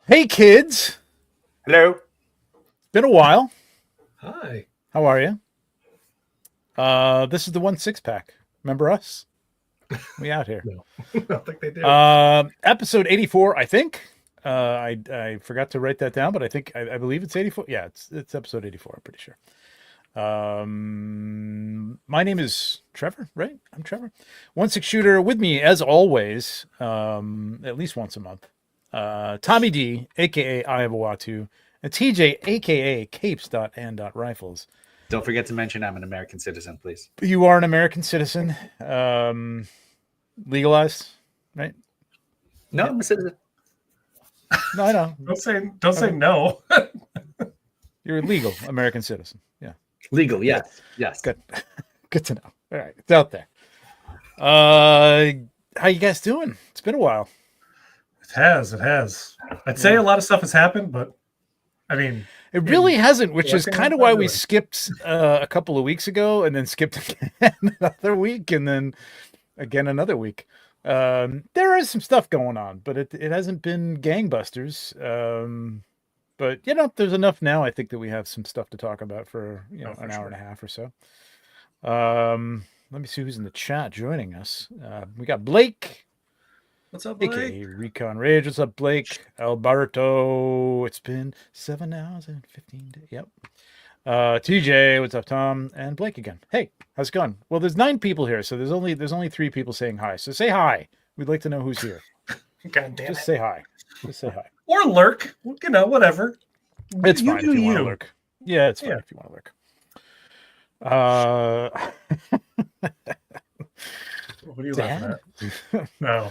Hey kids, Hello. been a while. Hi. How are you? This is the 1 6 pack. Remember us? We out here. No, I don't think they do. Episode 84, I think. I forgot to write that down, but I believe it's 84. Yeah, it's episode 84. I'm pretty sure. My name is Trevor, right? I'm Trevor. 1 6 shooter with me as always. At least once a month. Tommy D, aka Iowawatu, and TJ, aka Capes.and.Rifles. Don't forget to mention I'm an American citizen, please. You are an American citizen, legalized, right? No, I'm a citizen. No, I know. Don't say no. You're a legal American citizen. Yeah, Legal, yes. Yes. good. Good to know. All right, it's out there. How you guys doing? It's been a while. It has. I'd say a lot of stuff has happened, but I mean, It really hasn't, which is Working kind of on why it, we really. skipped a couple of weeks ago, and then skipped again another week, and then again another week. There is some stuff going on, but it hasn't been gangbusters. But there's enough now. I think that we have some stuff to talk about for for an hour sure. and a half or so. Let me see who's in the chat joining us. We got Blake, what's up, Blake? aka Recon Rage. What's up, Blake? Alberto. It's been 7 hours and 15 days. Yep. TJ, what's up, Tom? And Blake again. Hey, how's it going? Well, there's 9 people here, so there's only 3 people saying hi. So say hi. We'd like to know who's here. God damn Just it. say hi. Just say hi. Or lurk. Whatever. It's You fine do if you want to you. lurk. Yeah, it's fine Yeah. if you want to lurk. What are you Dad? laughing at? No.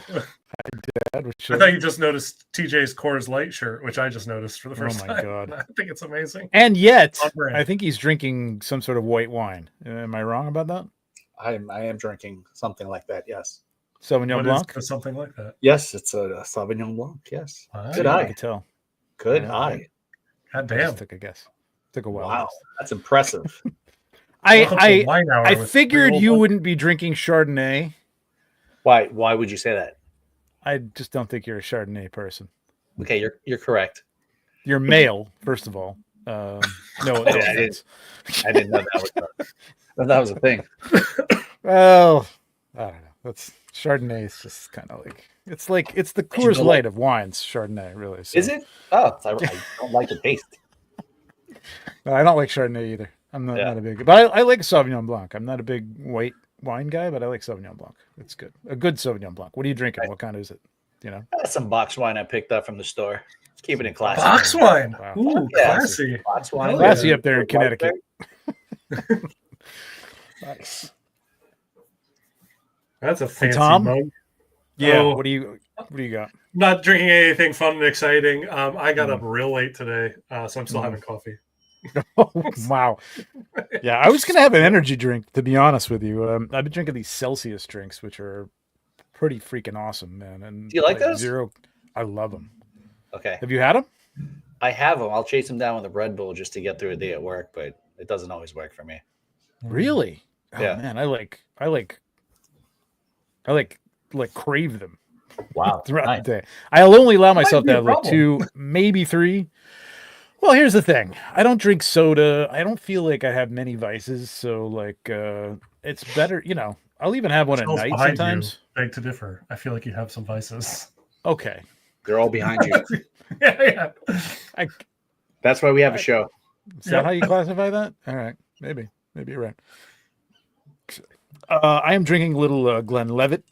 Dad, I thought you just noticed TJ's Coors Light shirt, which I just noticed for the first my time. God. I think it's amazing. And yet, On brand. I think he's drinking some sort of white wine. Am I wrong about that? I am drinking something like that, yes. Sauvignon What Blanc? is something like that? Yes, it's a Sauvignon Blanc, yes. Wow. Good I eye. could tell. Good Yeah. eye. God I damn. just took a guess. Took a while. Wow, that's impressive. Welcome to I Wine Hour I with figured three old you ones. wouldn't be drinking Chardonnay. Why would you say that? I just don't think you're a Chardonnay person. Okay, you're correct. You're male, first of all. No I offense. I didn't know that was a thing. Well, I don't know. That's Chardonnay is just kind of like it's the Coors don't Light of wines. Chardonnay, really. So. Is it? Oh, I don't like the taste. No, I don't like Chardonnay either. I'm not, Yeah. not a big, but I like Sauvignon Blanc. I'm not a big white wine guy, but I like Sauvignon Blanc. It's good. A good Sauvignon Blanc. What are you drinking? What kind is it? That's some box wine I picked up from the store. Let's keep it in class. Box wine. Wow. Ooh, Yeah. classy. Box wine. Hell Classy yeah. up there in Connecticut. Nice. That's a fancy Tom? mug. Yeah. Oh. What do you got? Not drinking anything fun and exciting. I got up real late today, so I'm still having coffee. Oh, wow. Yeah, I was gonna have an energy drink, to be honest with you. I've been drinking these Celsius drinks, which are pretty freaking awesome, man. And Do you like those? I love them. Okay. Have you had them? I have them. I'll chase them down with a Red Bull just to get through a day at work, but it doesn't always work for me. Really? Oh, Yeah. man, I crave them Wow. throughout Nice. the day. I'll only allow myself be to a have like problem. 2, maybe 3. Well, here's the thing. I don't drink soda. I don't feel like I have many vices, so like it's better, I'll even have one at Smells night behind sometimes. You. Beg to differ. I feel like you have some vices. Okay. They're all behind you. Yeah. I, That's why we have a show. Is that how you classify that? All right, maybe you're right. I am drinking a little Glenlivet.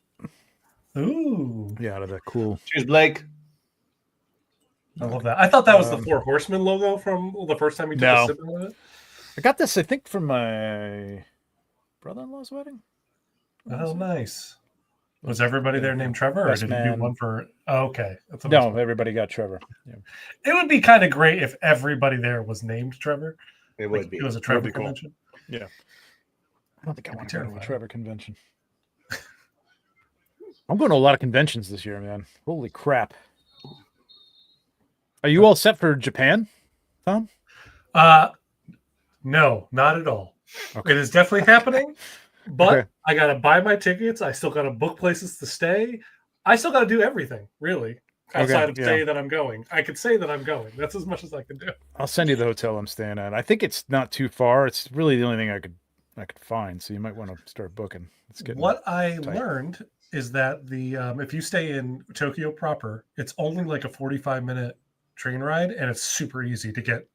Ooh, Yeah, out of the cool. Cheers, Blake. I love that. I thought that was the Um, Four Horsemen logo from the first time you took No. a sip of it. I got this, I think, from my brother-in-law's wedding. Oh, nice. Was everybody there named Trevor, or Best did you do man. one for? Oh, okay, that's a nice No, one. everybody got Trevor. Yeah. It would be kind of great if everybody there was named Trevor. It Like, would be. It was a That'd Trevor be cool. convention. I don't think I That'd be want to go to a terrifying. Trevor convention. I'm going to a lot of conventions this year, man. Holy crap. Are you all set for Japan, Tom? No, not at all. Okay. It is definitely happening, but Okay. I gotta buy my tickets. I still gotta book places to stay. I still gotta do everything, really. outside of yeah. say that I'm going. I could say that I'm going. That's as much as I can do. I'll send you the hotel I'm staying at. I think it's not too far. It's really the only thing I could find. So you might want to start booking. It's getting What I tight. learned is that the if you stay in Tokyo proper, it's only like a 45-minute train ride, and it's super easy to get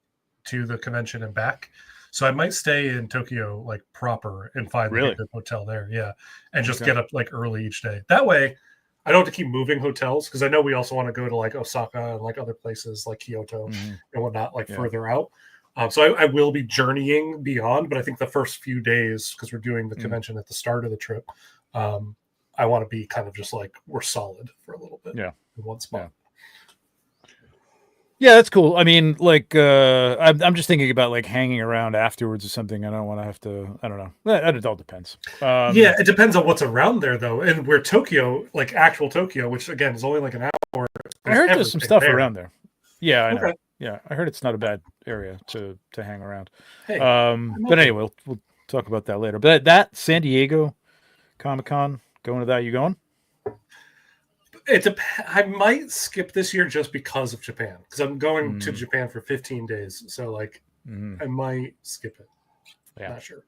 to the convention and back. So I might stay in Tokyo like proper and find Really? a good hotel there. Yeah. And just Okay. get up like early each day. That way I don't have to keep moving hotels, because I know we also want to go to like Osaka and like other places like Kyoto Mhm. and whatnot, like Yeah. further out. So I will be journeying beyond, but I think the first few days, because we're doing the convention at the start of the trip, I want to be kind of just like we're solid for a little bit. Yeah. In one spot. Yeah, that's cool. I mean, like, I'm just thinking about like hanging around afterwards or something. I don't want to have to. I don't know. It all depends. Yeah, it depends on what's around there, though. And where Tokyo, like actual Tokyo, which again is only like an hour. I heard there's some stuff there. around there. Yeah, I know. Okay. Yeah, I heard it's not a bad area to hang around. Hey, but anyway, we'll talk about that later. But that San Diego Comic-Con, going to that? You going? I might skip this year just because of Japan, because I'm going to Japan for 15 days. So like, I might skip it. Yeah. Not sure.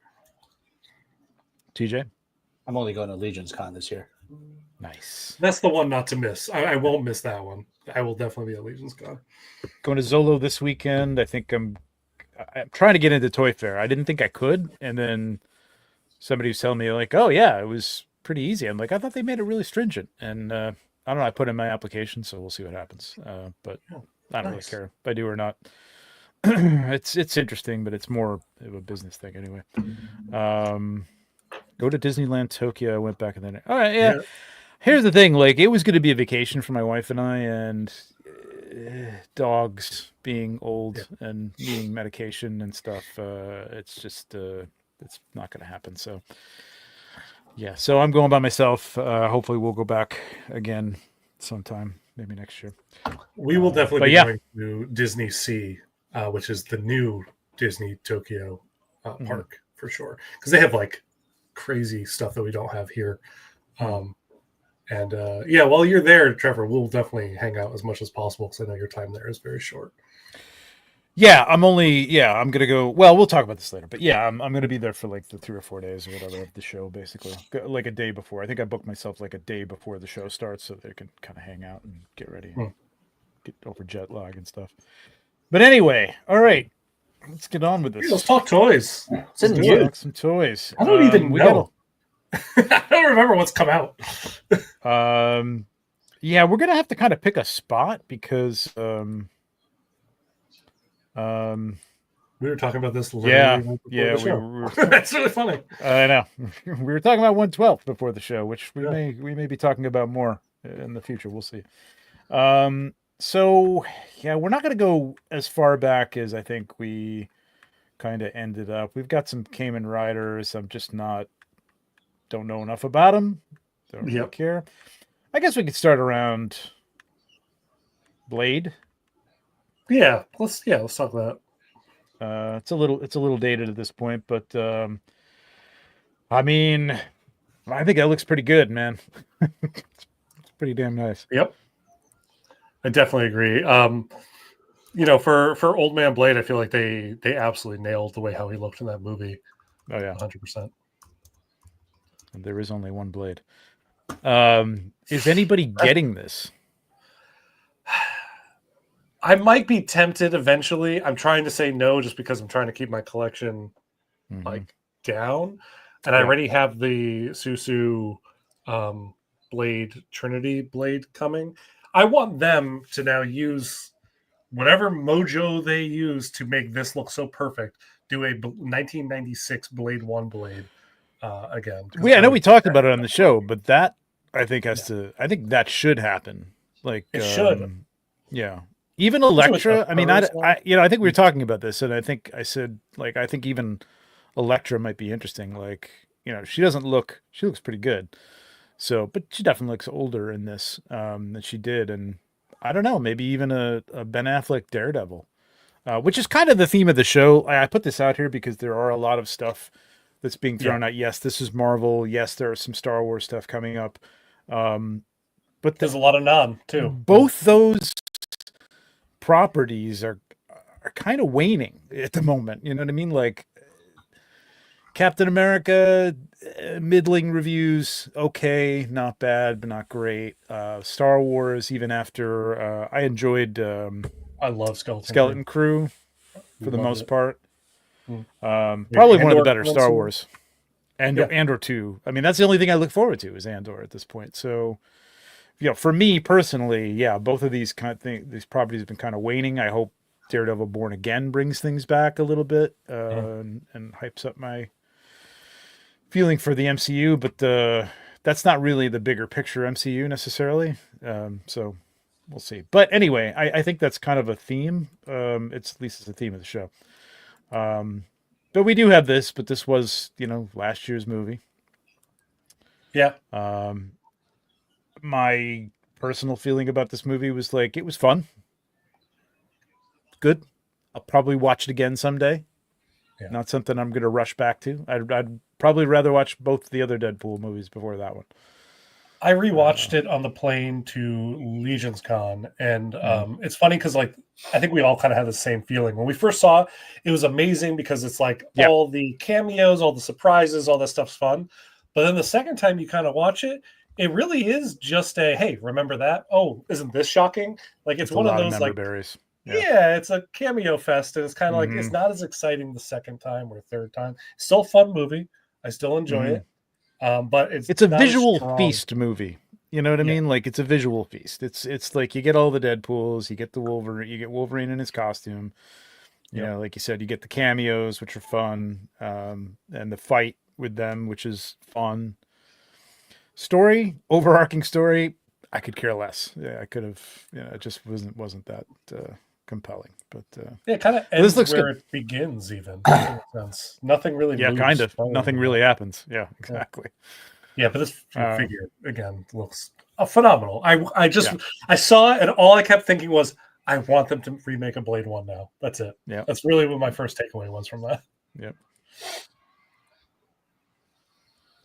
TJ? I'm only going to Legion's Con this year. Nice. That's the one not to miss. I won't miss that one. I will definitely be at Legion's Con. Going to Zolo this weekend. I think I'm trying to get into Toy Fair. I didn't think I could, and then somebody was telling me like, "Oh yeah, it was pretty easy." I'm like, I thought they made it really stringent, and I don't know. I put in my application, so we'll see what happens. But I don't really care if I do or not. It's interesting, but it's more of a business thing anyway. Go to Disneyland Tokyo. I went back and then. All right, yeah. Here's the thing: like, it was going to be a vacation for my wife and I, and dogs being old and needing medication and stuff. It's just it's not going to happen. So yeah, so I'm going by myself. Hopefully, we'll go back again sometime, maybe next year. We will definitely be yeah. going to Disney Sea, which is the new Disney Tokyo park for sure, because they have like crazy stuff that we don't have here. And yeah, while you're there, Trevor, we'll definitely hang out as much as possible, because I know your time there is very short. Yeah, I'm gonna go. Well, we'll talk about this later, but yeah, I'm gonna be there for like the 3 or 4 days or whatever of the show, basically, like a day before. I think I booked myself like a day before the show starts, so they can kind of hang out and get ready, and get over jet lag and stuff. But anyway, all right, let's get on with this. Let's talk toys. Talk some toys. I don't even know. I don't remember what's come out. Yeah, we're gonna have to kind of pick a spot because we were talking about this. Yeah, we were. That's really funny. I know. We were talking about 1/12 before the show, which we may be talking about more in the future. We'll see. So yeah, we're not going to go as far back as I think we kind of ended up. We've got some Kamen Riders. I'm just don't know enough about them. Don't really care. I guess we could start around Blade. Yeah, let's talk about that. It's a little dated at this point, but I mean, I think that looks pretty good, man. It's pretty damn nice. Yep, I definitely agree. For Old Man Blade, I feel like they absolutely nailed the way how he looked in that movie. Oh yeah, 100%. And there is only one Blade. Is anybody getting this? I might be tempted eventually. I'm trying to say no just because I'm trying to keep my collection like down. And I already have the Susu Blade Trinity Blade coming. I want them to now use whatever mojo they use to make this look so perfect. Do a 1996 Blade 1 Blade again. I know we talked about it on the show, but that I think I think that should happen. Like it should. Yeah. Even Elektra, I mean, I think we were talking about this, and I think I said, like, I think even Elektra might be interesting. Like, she looks pretty good. So, but she definitely looks older in this than she did. And I don't know, maybe even a Ben Affleck Daredevil, which is kind of the theme of the show. I put this out here because there are a lot of stuff that's being thrown out. Yes, this is Marvel. Yes, there is some Star Wars stuff coming up. But There's a lot of non too. both those properties are kind of waning at the moment. You know what I mean? Like Captain America, middling reviews, okay, not bad, but not great. Star Wars, even after I enjoyed I love Skeleton Crew for the Loved most it. part. Mm. Probably one of the Andor better coming Star soon? Wars. And Yeah. Andor 2. I mean, that's the only thing I look forward to is Andor at this point. So, you know, for me personally, yeah, both of these these properties have been kind of waning. I hope Daredevil Born Again brings things back a little bit and hypes up my feeling for the MCU, but that's not really the bigger picture MCU necessarily. So we'll see. But anyway, I think that's kind of a theme. It's at least it's the theme of the show. But we do have this, but this was, you know, last year's movie. Yeah. My personal feeling about this movie was like, it was fun. Good. I'll probably watch it again someday. Yeah. Not something I'm going to rush back to. I'd probably rather watch both the other Deadpool movies before that one. I rewatched it on the plane to Legion's Con, and it's funny because, like, I think we all kind of had the same feeling when we first saw it. It was amazing because it's like all the cameos, all the surprises, all that stuff's fun. But then the second time you kind of watch it, it really is just a hey, remember that? Oh, isn't this shocking? Like it's one of those like berries. Yeah, it's a cameo fest, and it's kind of like it's not as exciting the second time or third time. Still a fun movie. I still enjoy it. But it's a not as visual strong. feast movie. You know what I mean? Like it's a visual feast. It's like you get all the Deadpools, you get the Wolverine, you get Wolverine in his costume. You know, like you said, you get the cameos, which are fun, and the fight with them, which is fun. Story, overarching story, I could care less. Yeah, I could have. Yeah, it just wasn't that compelling. But it kind of ends where it begins. Even in a sense, nothing really. Yeah, moves kind of. forward. Nothing really happens. Yeah, exactly. Yeah, but this figure again looks phenomenal. I saw it, and all I kept thinking was, I want them to remake a Blade One now. That's it. Yeah, that's really what my first takeaway was from that. Yep.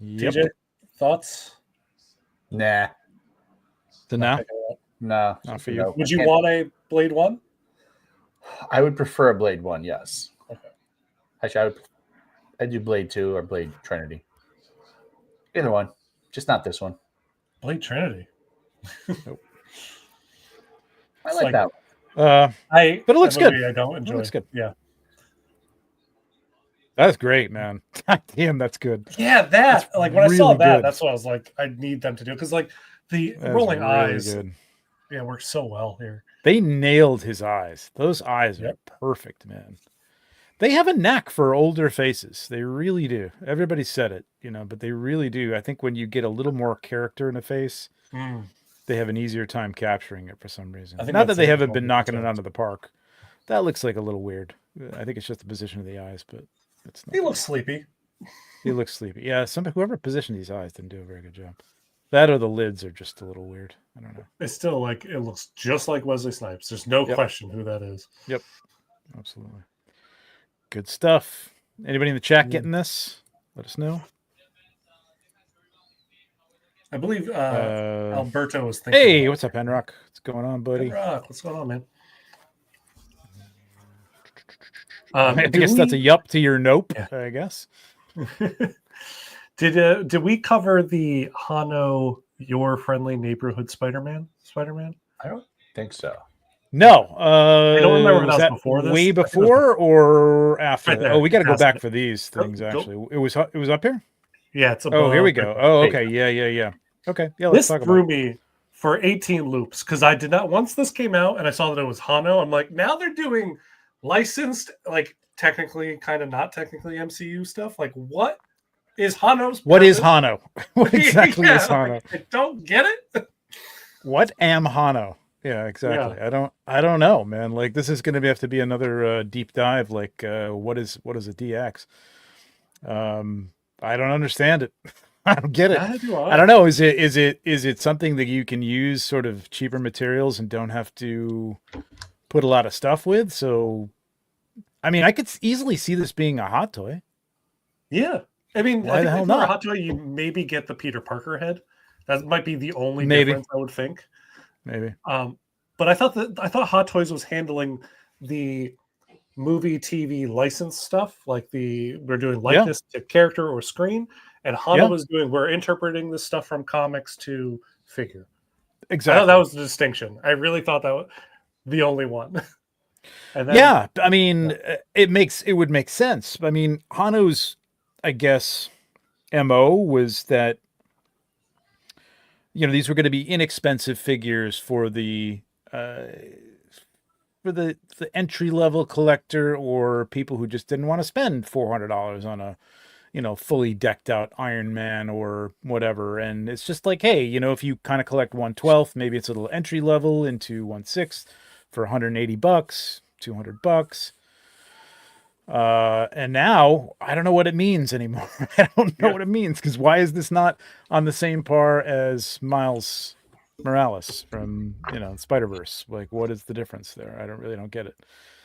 TJ, thoughts? Nah. So now? No. Not for you. Would you want a Blade One? I would prefer a Blade One, yes. Okay. Actually, I'd do Blade 2 or Blade Trinity. Either one. Just not this one. Blade Trinity. Nope. I like that one. But it looks good. I don't enjoy. It looks good. Yeah. That's great, man. Damn, that's good. Yeah, that's like when I saw that, good. that's what I was like, I need them to do because like the rolling really eyes, good. Yeah, works so well here. They nailed his eyes. Those eyes are perfect, man. They have a knack for older faces. They really do. Everybody said it, you know, but they really do. I think when you get a little more character in a face, they have an easier time capturing it for some reason. Not that they haven't been knocking it out of the park. That looks like a little weird. I think it's just the position of the eyes, but it's not. He looks sleepy. He looks sleepy. Yeah, whoever positioned these eyes didn't do a very good job. That or the lids are just a little weird. I don't know. It's still like it looks just like Wesley Snipes. There's no question who that is. Yep. Absolutely. Good stuff. Anybody in the chat getting this? Let us know. I believe Alberto was thinking. Hey, what's up, Enrock? What's going on, buddy? Enrock, what's going on, man? I guess that's a yup to your nope, I guess. Did we cover the Hano Your Friendly Neighborhood Spider-Man? I don't think so. No. I don't remember if that was before this. Way before or after? Right, oh, we got to go back for these things, actually. It was up here? Yeah, it's above. Oh, here we go. Oh, okay. Yeah. Okay. Yeah, let's talk about it. This threw me for 18 loops because I did not. Once this came out and I saw that it was Hano, I'm like, now they're doing licensed, like technically, kind of not technically MCU stuff. Like, what is Hano's? What is Hano? What exactly is Hano? Like, I don't get it. What am Hano? Yeah, exactly. Yeah. I don't know, man. Like this is going to have to be another deep dive. Like, what is a DX? I don't understand it. I don't get it. I don't know. Is it something that you can use sort of cheaper materials and don't have to put a lot of stuff with? So, I mean, I could easily see this being a hot toy. Yeah, I mean, why the hell not? A hot toy, you maybe get the Peter Parker head, That might be the only Maybe. difference I would think. Maybe. But I thought Hot Toys was handling the movie TV license stuff, like we're doing likeness to character or screen, and Hana was doing we're interpreting this stuff from comics to figure. Exactly. I thought that was the distinction. I really thought that was the only one. And then, I mean, it would make sense. I mean, Hano's, I guess, MO was that, you know, these were going to be inexpensive figures for the entry level collector or people who just didn't want to spend $400 on a, you know, fully decked out Iron Man or whatever. And it's just like, hey, you know, if you kind of collect 1/12, maybe it's a little entry level into 1/6 for $180, $200. And now I don't know what it means anymore. I don't know what it means, because why is this not on the same par as Miles Morales from, you know, Spider-Verse? Like, what is the difference there? I don't get it.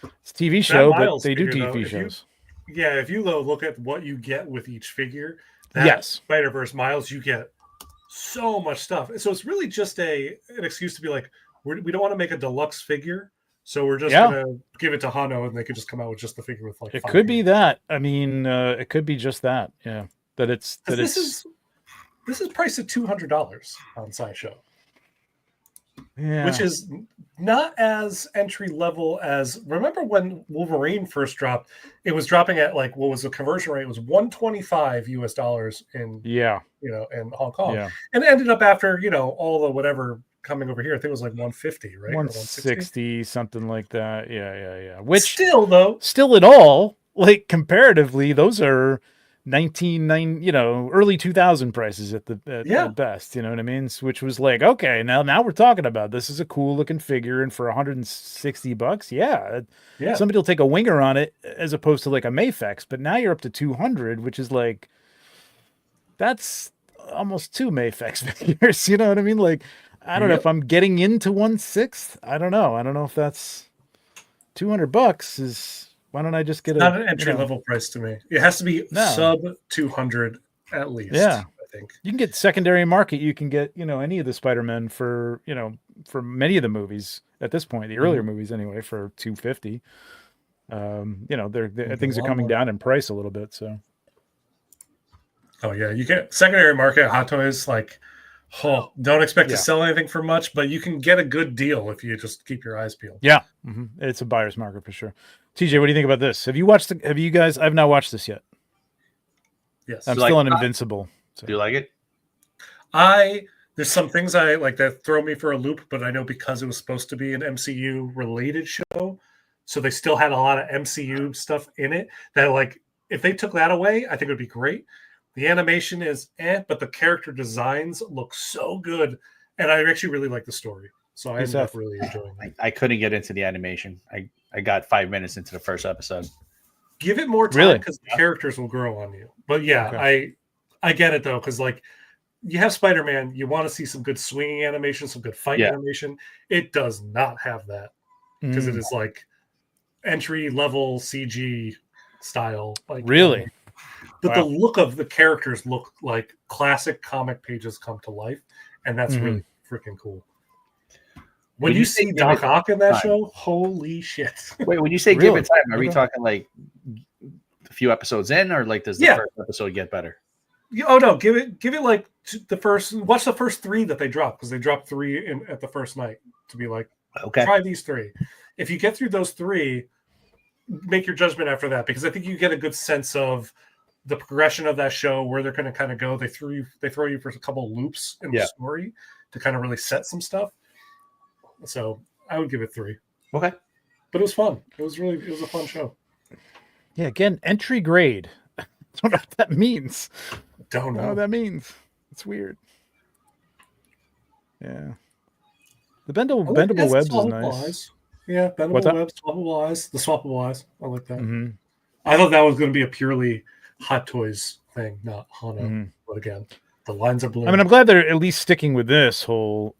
It's a TV show, but they do TV shows. If you look at what you get with each figure, that Spider-Verse Miles, you get so much stuff. So it's really just an excuse to be like, we don't want to make a deluxe figure, so we're just gonna give it to Hano, and they could just come out with just the figure with like. It could be that. I mean, it could be just that. Yeah, this is priced at $200 on SciShow. Yeah. Which is not as entry level as, remember when Wolverine first dropped, it was dropping at like, what was the conversion rate? It was $125 US in, in Hong Kong. Yeah. And it ended up after, all the whatever coming over here, I think it was like 150, right? 160, something like that. Yeah. Which still at all, like comparatively, those are early 2000 prices at the best, you know what I mean? Which was like, okay, now we're talking about this is a cool looking figure, and for $160, somebody will take a winger on it as opposed to like a Mafex. But now you're up to 200, which is like, that's almost 2 Mafex figures, you know what I mean? Like, I don't know if I'm getting into 1/6. I don't know if that's $200 is. Why don't I just get not an entry level price to me? It has to be sub 200 at least. Yeah, I think you can get secondary market. You can get any of the Spider-Men for for many of the movies at this point, the earlier movies anyway, for $250. Things are coming down in price a little bit. So, you get secondary market Hot Toys like. Oh, don't expect to sell anything for much, but you can get a good deal if you just keep your eyes peeled. Yeah, it's a buyer's market for sure. TJ, what do you think about this? Have you guys? I've not watched this yet. Yes, I'm still on Invincible. So. Do you like it? There's some things I like that throw me for a loop, but I know because it was supposed to be an MCU related show, so they still had a lot of MCU stuff in it. That like, if they took that away, I think it would be great. The animation is but the character designs look so good, and I actually really like the story. So I ended up really enjoying it. I couldn't get into the animation. I got 5 minutes into the first episode. Give it more time because the characters will grow on you. But I get it though, because like you have Spider-Man, you want to see some good swinging animation, some good fight animation. It does not have that because it is like entry level CG style. Like really. But the look of the characters look like classic comic pages come to life, and that's really freaking cool. When you see Doc Ock in that show, holy shit! Wait, when you say give it time, are we talking like a few episodes in, or like does the first episode get better? Oh no, give it like the first. Watch the first 3 that they drop, because they dropped 3 at the first night to be like, try these 3. If you get through those 3, make your judgment after that, because I think you get a good sense of the progression of that show, where they're going to kind of go. They throw you for a couple loops in the story to kind of really set some stuff. So I would give it 3. Okay. But it was fun. It was a fun show. Yeah. Again, entry grade. I don't know what that means. Don't know what that means. It's weird. Yeah. The bendable webs is nice. Yeah. Bendable webs, swappable eyes. The swappable eyes. I like that. Mm-hmm. I thought that was going to be a purely Hot Toys thing, not Hano. Mm-hmm. But again, the lines are blurred. I mean, I'm glad they're at least sticking with this whole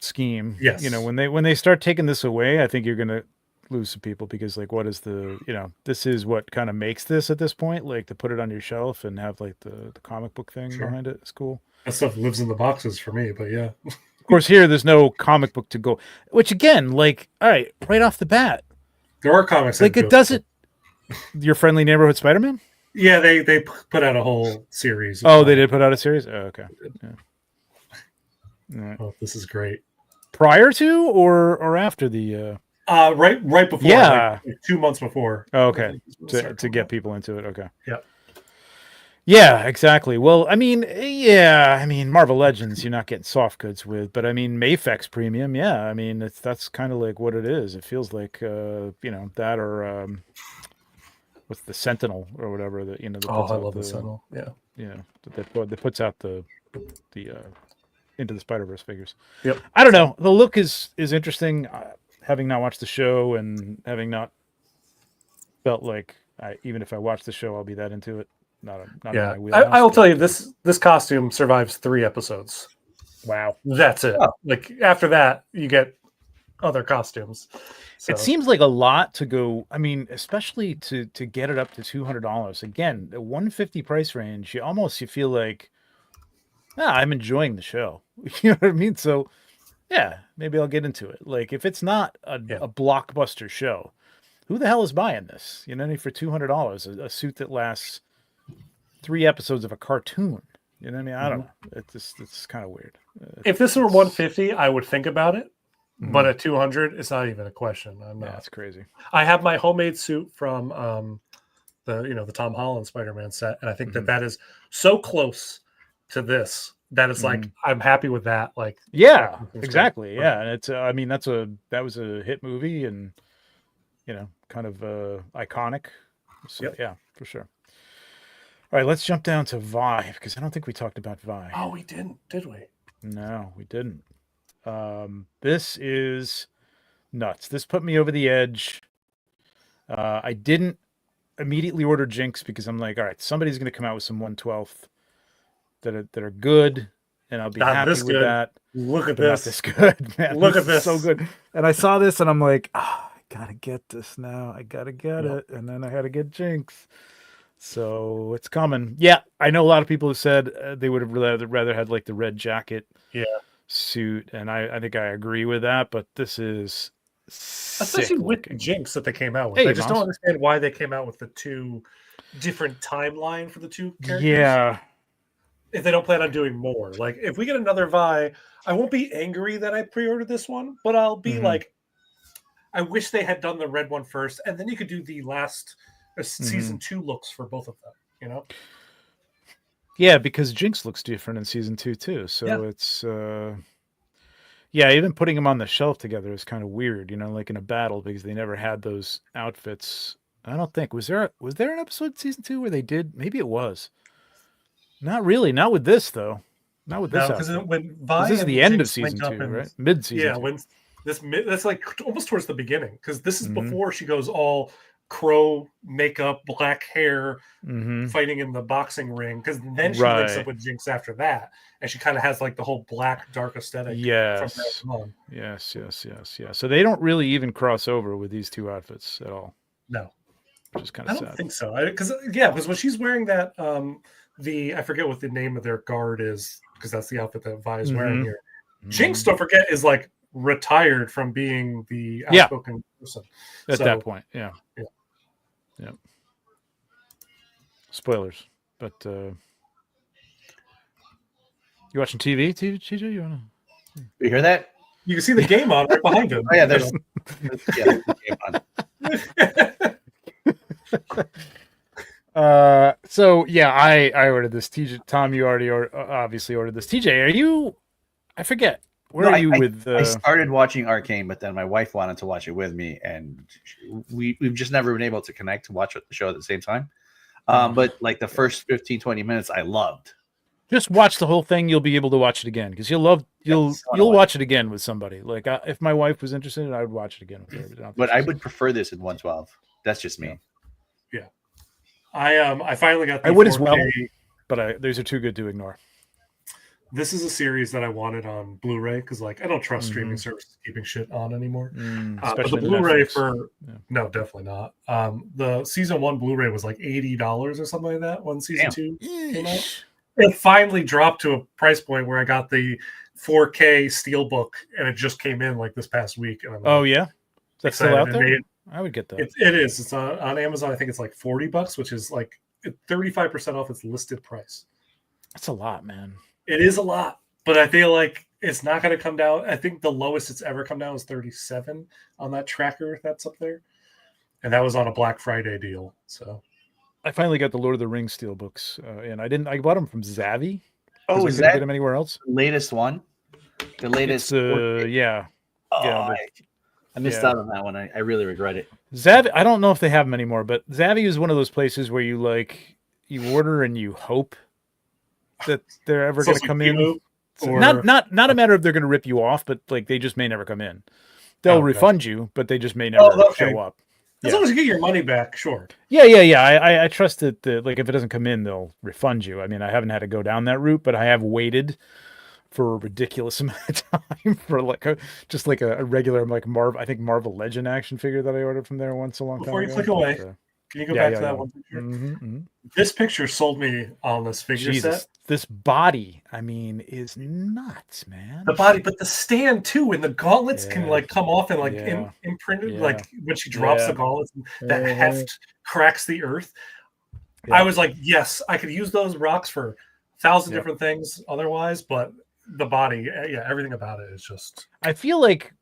scheme. Yes. When they start taking this away, I think you're gonna lose some people because like what is the this is what kind of makes this at this point, like to put it on your shelf and have like the comic book thing Sure. behind it is cool. That stuff lives in the boxes for me, but yeah. Of course, here there's no comic book to go, which again, like, all right, right off the bat, There are comics. like it doesn't. Your Friendly Neighborhood Spider-Man? Yeah, they put out a whole series. Oh, they did put out a series. Oh, okay. Yeah. All right. Oh, this is great. Prior to or after the? Right before. Yeah. like 2 months before. Oh, okay. I think is when it started To coming get out. people into it. Okay. Yep. Yeah, exactly. Well, I mean, Marvel Legends, you're not getting soft goods with, but I mean, Mafex Premium, yeah. I mean, that's kind of like what it is. It feels like, that or what's the Sentinel or whatever that that Oh, puts I out love the Sentinel. Yeah. that puts out the Into the Spider-Verse figures. Yep. I don't know. The look is interesting. Having not watched the show and having not felt like even if I watch the show, I'll be that into it. Not in Yeah. my wheelhouse, I will but- tell you this costume survives 3 episodes. Wow. That's it. Oh. Like after that, you get other costumes. So, It seems like a lot to go. I mean, especially to get it up to $200. Again, the 150 price range. You feel like, I'm enjoying the show. You know what I mean? So, yeah, maybe I'll get into it. Like, if it's not a blockbuster show, who the hell is buying this? You know, what I mean? For $200, a suit that lasts 3 episodes of a cartoon. You know what I mean? I don't know. It's kind of weird. if this were 150, I would think about it. Mhm. But at 200, it's not even a question. I'm Yeah, not. it's crazy. I have my homemade suit from the Tom Holland Spider-Man set, and I think that is so close to this that it's like I'm happy with that. Like, Yeah, it's exactly. great. Yeah, and it's I mean that was a hit movie and kind of iconic. So Yep. yeah, for sure. All right, let's jump down to Vi because I don't think we talked about Vi. Oh, we didn't, did we? No, we didn't. This is nuts. This put me over the edge. I didn't immediately order Jinx because I'm like, all right, somebody's going to come out with some 1/12 that are good, and I'll be Not happy this with good. that. Look at But not this. this good, man. Look at is this. so good. And I saw this, and I'm like, I gotta get this now. I gotta get Yep. it, and then I had to get Jinx. So it's coming. Yeah, I know a lot of people have said they would have rather had like the red jacket, suit, and I think I agree with that. But this is Especially with the Jinx that they came out with. Hey, I just don't Mouse. understand why they came out with the 2 different timeline for the 2 characters. Yeah, If they don't plan on doing more. Like, if we get another Vi, I won't be angry that I pre-ordered this one, but I'll be Mhm. like, I wish they had done the red one first, and then you could do the last season 2 looks for both of them, you know? yeah, because Jinx looks different in season 2 too. So Yeah. it's even putting them on the shelf together is kind of weird, like in a battle because they never had those outfits. I don't think was there an episode in season 2 where they did? Maybe it was. Not really. Not with this though. Not with this No, because outfit. when 'Cause Vi this is and the end of Jinx season linked up 2, in- right? Mid season. Yeah, when that's like almost towards the beginning, because this is Mhm. before she goes all crow makeup, black hair, Mm-hmm. fighting in the boxing ring. Because then she links Right. up with Jinx after that, and she kind of has like the whole black dark aesthetic. Yes. From that on. Yes. So they don't really even cross over with these 2 outfits at all, No, which is kind I of don't sad. think so. Because when she's wearing that, I forget what the name of their guard is, because that's the outfit that Vi is wearing Mhm. here. Jinx, don't forget, is like retired from being the Yeah. outspoken person. At So- that point, yeah. Yeah. Spoilers, but you watching TV, TJ? You wanna? You hear that? You can see the game on right behind him. Oh yeah, there's yeah. So yeah, I ordered this. TJ, Tom, you already obviously ordered this. TJ, are you? I forget. Where No, are you with? I started watching Arcane, but then my wife wanted to watch it with me, and we've just never been able to connect to watch the show at the same time. But like the first 15, 20 minutes, I loved. Just watch the whole thing. You'll be able to watch it again because you'll Yes, I wanna you'll watch watch it again with somebody. Like if my wife was interested, I would watch it again with her. But I would prefer this in 112. That's just me. I finally got the I would as 4K. well. But these are too good to ignore. this is a series that I wanted on Blu-ray because, like, I don't trust streaming Mhm. services keeping shit on anymore. But the Especially the Blu-ray Netflix. for Yeah. no, definitely not. The season 1 Blu-ray was like $80 or something like that when season Damn. 2 came out. Yeesh. It finally dropped to a price point where I got the 4K Steelbook, and it just came in like this past week. And I'm Oh like, yeah, is that still excited. out It there? made- I would get that. it is. It's on Amazon. I think it's like $40, which is like 35% off its listed price. That's a lot, man. It is a lot, but I feel like it's not going to come down. I think the lowest it's ever come down is 37 on that tracker that's up there, and that was on a Black Friday deal. So I finally got the Lord of the Rings steelbooks, and I bought them from Zavvi. 'Cause Oh, I is couldn't get that them anywhere else? the latest one? The It's latest. yeah. Oh, yeah, I missed yeah. out on that one. I really regret it. Zavvi. I don't know if they have them anymore, but Zavvi is one of those places where you order and you hope that they're ever It's going to also come in. Temu, or Not a matter of they're going to rip you off, but like they just may never come in. They'll Oh, gotcha. refund you, but they just may never okay. show up. as Yeah. long as you get your money back, sure. Yeah. I trust that like if it doesn't come in, they'll refund you. I mean, I haven't had to go down that route, but I have waited for a ridiculous amount of time for like just like a regular like Marvel Legend action figure that I ordered from there once a long Before time you ago. click away, But, Can you go yeah, back yeah, to that yeah. one picture? mhm. This picture sold me on this figure Jesus, set. this body, I mean, is nuts, man. The body, but the stand too, and the gauntlets can Yeah. like come off and like Yeah. imprinted, Yeah. like when she drops Yeah. the gauntlets, that heft cracks the earth. Yeah. I was like, yes, I could use those rocks for 1,000 Yep. different things otherwise, but the body, yeah, everything about it is just. I feel like,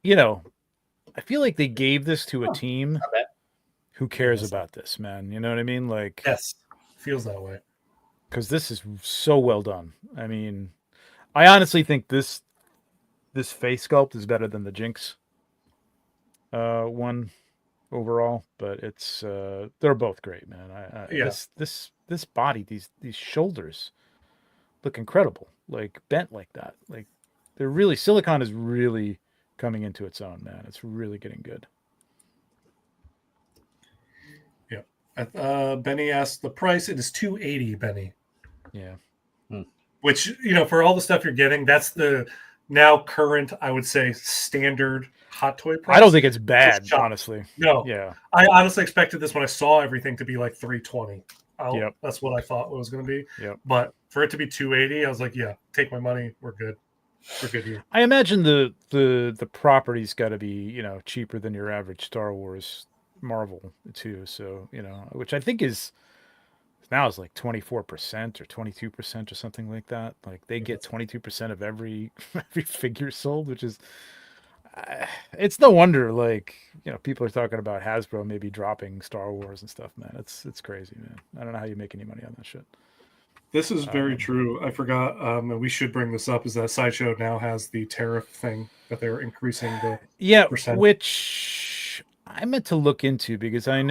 they gave this to a team Not bad. who cares Yes. about this, man. You know what I mean? Like, Yes, feels that way. because this is so well done. I mean, I honestly think this face sculpt is better than the Jinx one overall, but it's they're both great, man. Yeah. This body, these shoulders look incredible, like bent like that. Like they're really silicon is really coming into its own, man. It's really getting good. Benny asked the price. It is $280, Benny. Yeah. Which, for all the stuff you're getting, that's the now current, I would say, standard Hot Toy price. I don't think it's bad, shocked. honestly. No, Yeah. I honestly expected this when I saw everything to be like $320. Yep. That's what I thought it was going to be. Yep. But for it to be $280, I was like, yeah, take my money. We're good. We're good here. I imagine the property's got to be, cheaper than your average Star Wars Marvel too. So, which I think is now is like 24% or 22% or something like that. Like they get 22% of every figure sold, which is it's no wonder like, people are talking about Hasbro maybe dropping Star Wars and stuff, man. It's crazy, man. I don't know how you make any money on that shit. This is very true. I forgot, and we should bring this up, is that Sideshow now has the tariff thing that they're increasing the percent. Which I meant to look into because I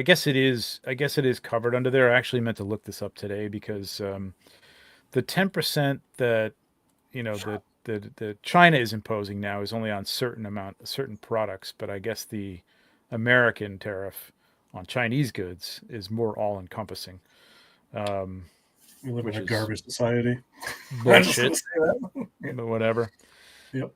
guess it is covered under there. I actually meant to look this up today because the 10% that the China is imposing now is only on certain products, but I guess the American tariff on Chinese goods is more all encompassing. We live which in a is garbage society. bullshit. Yeah. But whatever. Yep.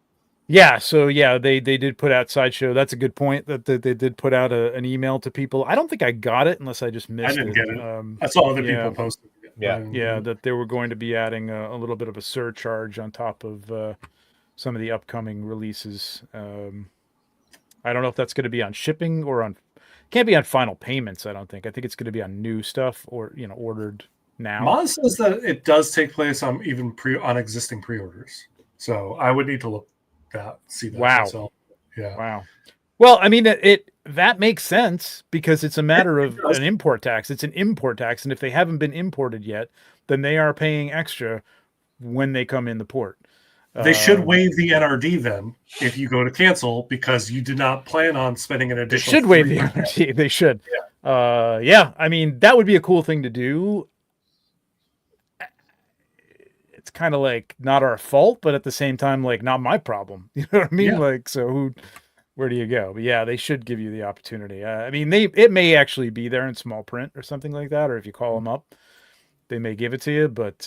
Yeah, so yeah, they did put out Sideshow. That's a good point that they did put out an email to people. I don't think I got it unless I just missed it. I didn't get it. I saw other yeah. people posting it. Yeah, that they were going to be adding a little bit of a surcharge on top of some of the upcoming releases. I don't know if that's going to be on shipping or on. Can't be on final payments. I don't think. I think it's going to be on new stuff or ordered now. Moz says that it does take place on even on existing pre-orders. So I would need to see that Wow. myself. Yeah. Wow. Well, I mean, that makes sense because it's a matter of does. an import tax. It's an import tax, and if they haven't been imported yet, then they are paying extra when they come in the port. They should waive the NRD then if you go to cancel because you did not plan on spending an They additional. should waive the NRD. They should. Yeah. I mean, that would be a cool thing to do. It's kind of like not our fault, but at the same time, like not my problem. You know what I mean? Yeah. Like, so where do you go? But yeah, they should give you the opportunity. I mean, it may actually be there in small print or something like that, or if you call them up, they may give it to you. But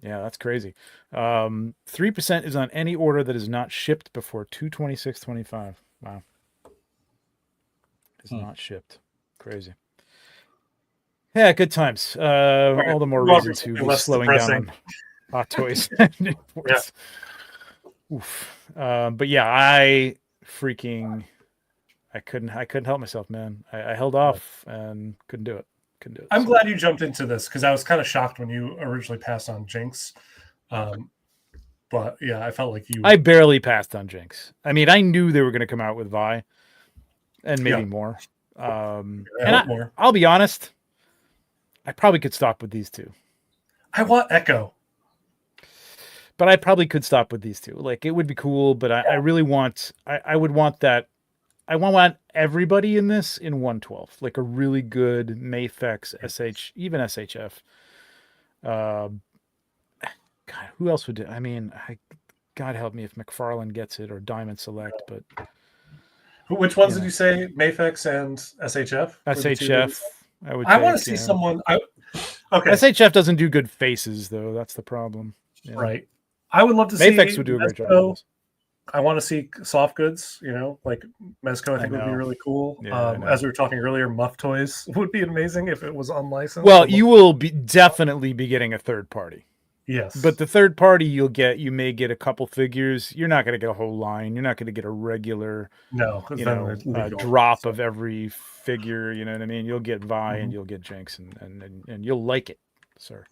Yeah, that's crazy. 3% is on any order that is not shipped before 2/26/25. Wow. Is not shipped. Crazy. Yeah, good times. All the more Well, reason to be less slowing down depressing. on hot toys. Yeah. Oof. But yeah, I couldn't help myself, man. I held off and couldn't do it. I'm glad you jumped into this because I was kind of shocked when you originally passed on Jinx. But yeah, I felt like you. I barely passed on Jinx. I mean, I knew they were going to come out with Vi and maybe more. I'll be honest, I probably could stop with these two. I want Echo. But I probably could stop with these two. Like, it would be cool, but I really want, I would want that. I want everybody in this in 1/12, like a really good Mafex, SH, even SHF. God, who else would do? I mean, God help me if McFarlane gets it or Diamond Select, but which ones did you say? Mafex and SHF. SHF. I want to see someone. Okay. SHF doesn't do good faces though. That's the problem. Yeah. Right. I would love to see Mafex would do a great job. I want to see soft goods, like Mezco, I think would be really cool. Yeah, as we were talking earlier, Muff Toys would be amazing if it was unlicensed. Well, you will definitely be getting a third party. Yes. But the third party you may get a couple figures. You're not going to get a whole line. You're not going to get a regular drop of every figure. You know what I mean? You'll get Vi and you'll get Jinx and you'll like it, sir.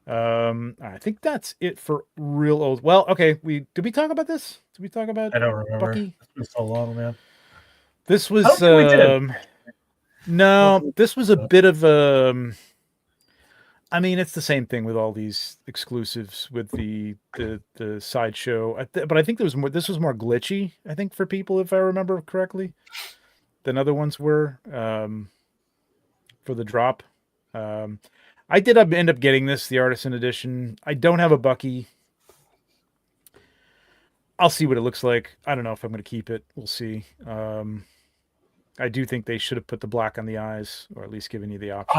I think that's it for real old. Well, okay. Did we talk about this? Did we talk about? I don't remember. Bucky? It's been so long, man. This was no. This was a bit of a. I mean, it's the same thing with all these exclusives with the sideshow. But I think this was more glitchy. I think for people, if I remember correctly, than other ones were for the drop. I did end up getting the Artisan Edition. I don't have a Bucky. I'll see what it looks like. I don't know if I'm going to keep it. We'll see. I do think they should have put the black on the eyes, or at least given you the option.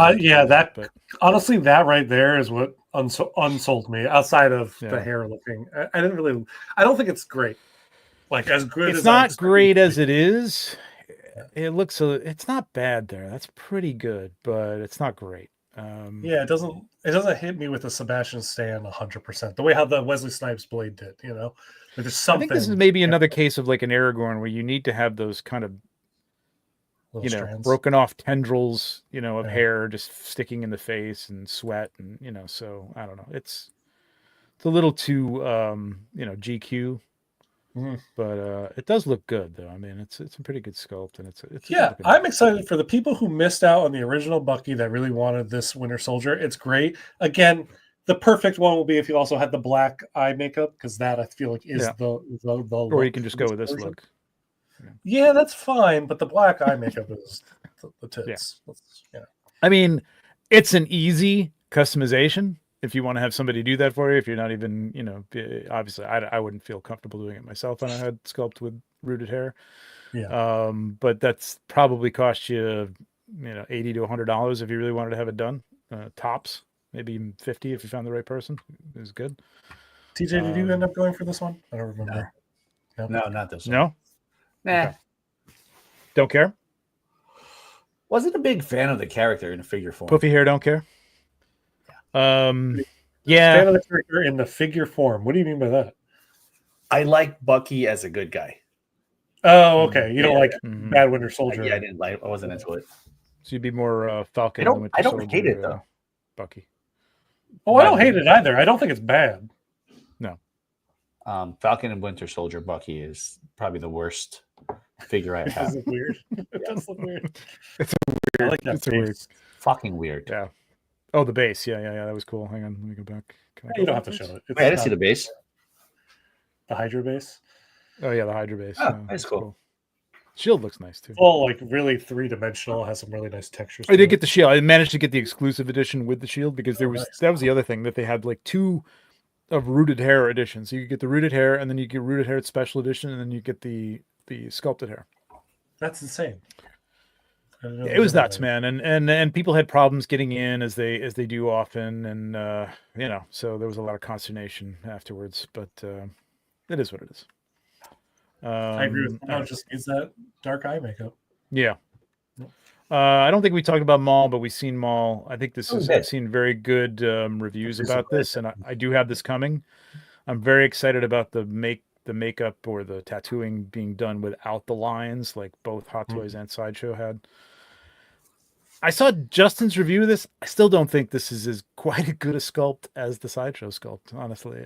Honestly, that right there is what unsold me. Outside of the hair looking, I don't think it's great. Like as good. It's not great as it is. It looks. It's not bad there. That's pretty good, but it's not great. It doesn't hit me with the Sebastian Stan 100%. The way how the Wesley Snipes blade did, like there's something. I think this is maybe another case of like an Aragorn where you need to have those kind of strands. Broken off tendrils, of hair just sticking in the face and sweat and so I don't know. It's a little too GQ. But it does look good though. I mean, it's a pretty good sculpt, and it's I'm excited for the people who missed out on the original Bucky that really wanted this Winter Soldier. It's great. Again, the perfect one will be if you also had the black eye makeup, because that I feel like is the or you can just go with this look. Yeah, that's fine, but the black eye makeup is the tits. Yeah. I mean, it's an easy customization. If you want to have somebody do that for you, if you're not even, obviously I wouldn't feel comfortable doing it myself when I had sculpt with rooted hair. Yeah. But that's probably cost you, $80 to $100 if you really wanted to have it done. Tops, maybe even $50 if you found the right person. It was good. TJ, did you end up going for this one? I don't remember. No, not this one. No? Nah. Okay. Don't care? Wasn't a big fan of the character in figure form. Puffy hair, don't care? Fan of the character in the figure form. What do you mean by that? I like Bucky as a good guy. Oh, okay. You don't like Bad Winter Soldier. Yeah, I wasn't into it. So you'd be more Falcon. I don't hate it though. Bucky. Oh, I don't hate it either. I don't think it's bad. No. Falcon and Winter Soldier Bucky is probably the worst figure I have. It does look weird. It does look weird. It's weird. I like that it's weird. Fucking weird. Yeah. Oh, the base. Yeah. That was cool. Hang on. Let me go back. You don't have to show it. Wait, I didn't see the base. The Hydra base? Oh, yeah, the Hydra base. Oh, that's cool. Shield looks nice, too. Well, like really three-dimensional. Has some really nice textures. I did get the shield. I managed to get the exclusive edition with the shield because that was the other thing, that they had like two of rooted hair editions. So you get the rooted hair, and then you get rooted hair special edition, and then you get the sculpted hair. That's insane. It was nuts, man, and people had problems getting in as they do often, and so there was a lot of consternation afterwards. But it is what it is. I agree with that. Just use that dark eye makeup. Yeah. I don't think we talked about Maul, but we've seen Maul. I think I've seen very good reviews about this, and I do have this coming. I'm very excited about the makeup or the tattooing being done without the lines, like both Hot Toys and Sideshow had. I saw Justin's review of this. I still don't think this is as quite as good a sculpt as the Sideshow sculpt, honestly.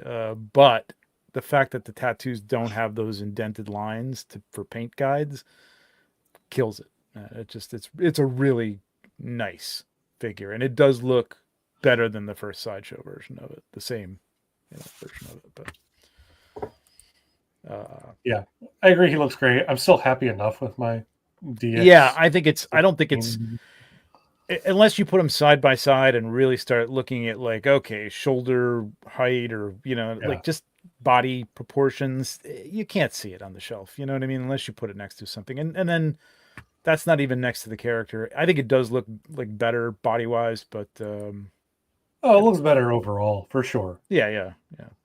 But the fact that the tattoos don't have those indented lines for paint guides kills it. It's a really nice figure, and it does look better than the first Sideshow version of it. The same version of it, but yeah, I agree. He looks great. I'm still happy enough with my DX. Yeah, I don't think it's unless you put them side by side and really start looking at like, okay, shoulder height or like just body proportions, you can't see it on the shelf. You know what I mean? Unless you put it next to something, and then that's not even next to the character. I think it does look like better body wise, but it looks better overall for sure. Yeah.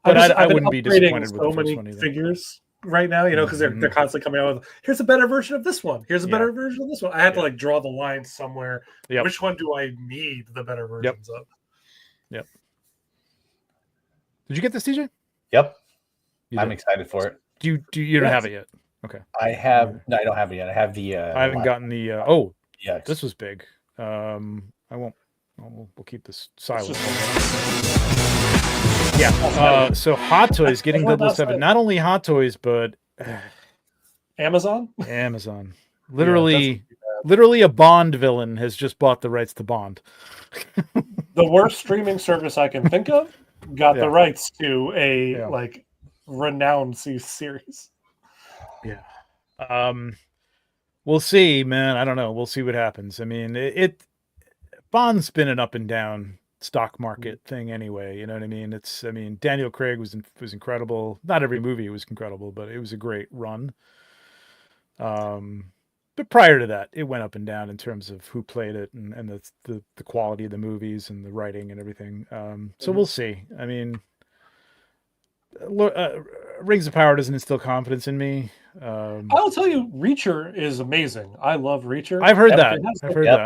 But I wouldn't be disappointed with the first one either. Figures right now, because they're constantly coming out with, here's a better version of this one. Here's a better version of this one. I had to like draw the line somewhere. Yep. Which one do I need the better versions of? Yep. Did you get this, TJ? Yep. I'm excited for it. Do you don't have it yet? Okay. I have. No, I don't have it yet. I have the. I haven't gotten the. Yeah. This was big. I won't. We'll keep this silent. Yeah. So Hot Toys getting 007. Not only Hot Toys, but Amazon. Literally a Bond villain has just bought the rights to Bond. The worst streaming service I can think of got the rights to a like renowned series. Yeah. We'll see, man. I don't know. We'll see what happens. I mean, Bond's been an up and down stock market thing anyway. You know what I mean? Daniel Craig was incredible. Not every movie was incredible, but it was a great run. But prior to that, it went up and down in terms of who played it and the quality of the movies and the writing and everything. So we'll see. I mean, Rings of Power doesn't instill confidence in me. I'll tell you, Reacher is amazing. I love Reacher. I've heard that.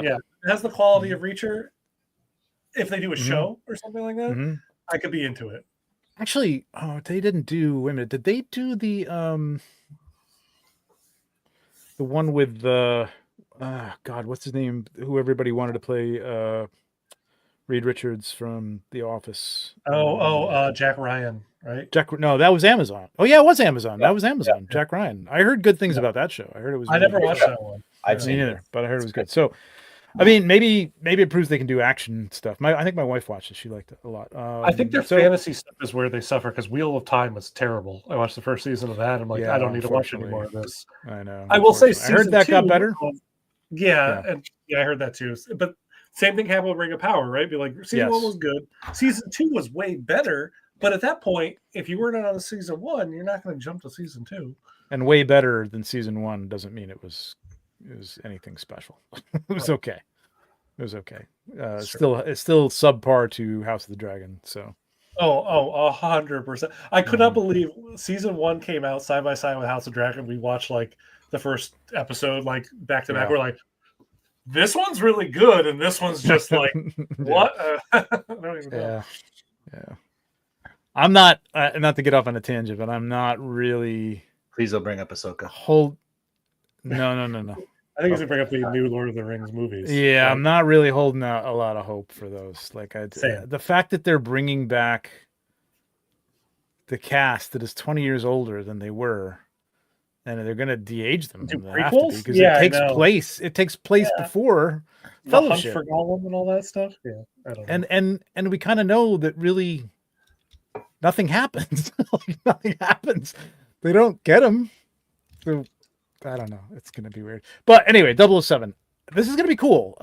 Yeah, it has the quality of Reacher. If they do a show or something like that, I could be into it. Actually, they didn't do. Wait a minute. Did they do the one with God? What's his name? Who everybody wanted to play Reed Richards from The Office. Jack Ryan, right? No, that was Amazon. Oh yeah, it was Amazon. That was Amazon. Yeah. Jack Ryan. I heard good things about that show. I heard it was. I never watched that one. I've seen it, but I heard it was good. So, I mean, maybe it proves they can do action stuff. I think my wife watched it. She liked it a lot. I think their fantasy stuff is where they suffer because Wheel of Time was terrible. I watched the first season of that. I'm like, I don't need to watch any more of this. I know. I will say, I heard that got better. And I heard that too. But same thing happened with Ring of Power, right? Be like, season 1 was good. Season 2 was way better. But at that point, if you weren't on season 1, you're not going to jump to season 2. And way better than season 1 doesn't mean it was anything special. It was okay. It was okay. It's still subpar to House of the Dragon. So. 100%. I could not believe season 1 came out side by side with House of Dragon. We watched like the first episode like back to back. We're like, this one's really good, and this one's just like what? I don't even know. Yeah. I'm not to get off on a tangent, but I'm not really. Please don't bring up Ahsoka. No. I think he's gonna bring up the new Lord of the Rings movies. Yeah, right? I'm not really holding out a lot of hope for those. Like the fact that they're bringing back the cast that is 20 years older than they were, and they're gonna de-age them. Do prequels? Because it takes place before Fellowship. Hunt for Gollum and all that stuff. Yeah, I don't know. And we kind of know that really nothing happens. Nothing happens. They don't get them. So I don't know. It's going to be weird. But anyway, 007. This is going to be cool.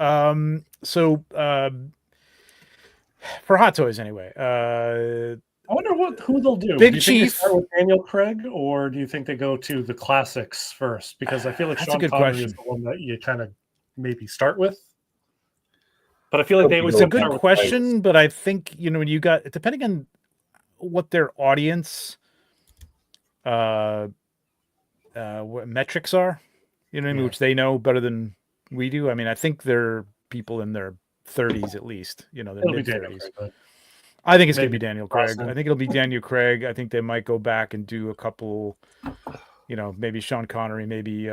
So for Hot Toys anyway. I wonder who they'll do. Big do you Chief. Think they start with Daniel Craig, or do you think they go to the classics first? Because I feel like Sean Connery is the one that you kind of maybe start with. But I feel like they would. It's a start good with question, but I think when you got depending on what their audience what metrics are, you know what I mean, which they know better than we do. I mean, I think they're people in their 30s at least, their It'll be mid Daniel 30s. Craig, I think it's going to be maybe Daniel Craig. Brosnan. I think it'll be Daniel Craig. I think they might go back and do a couple, maybe Sean Connery, maybe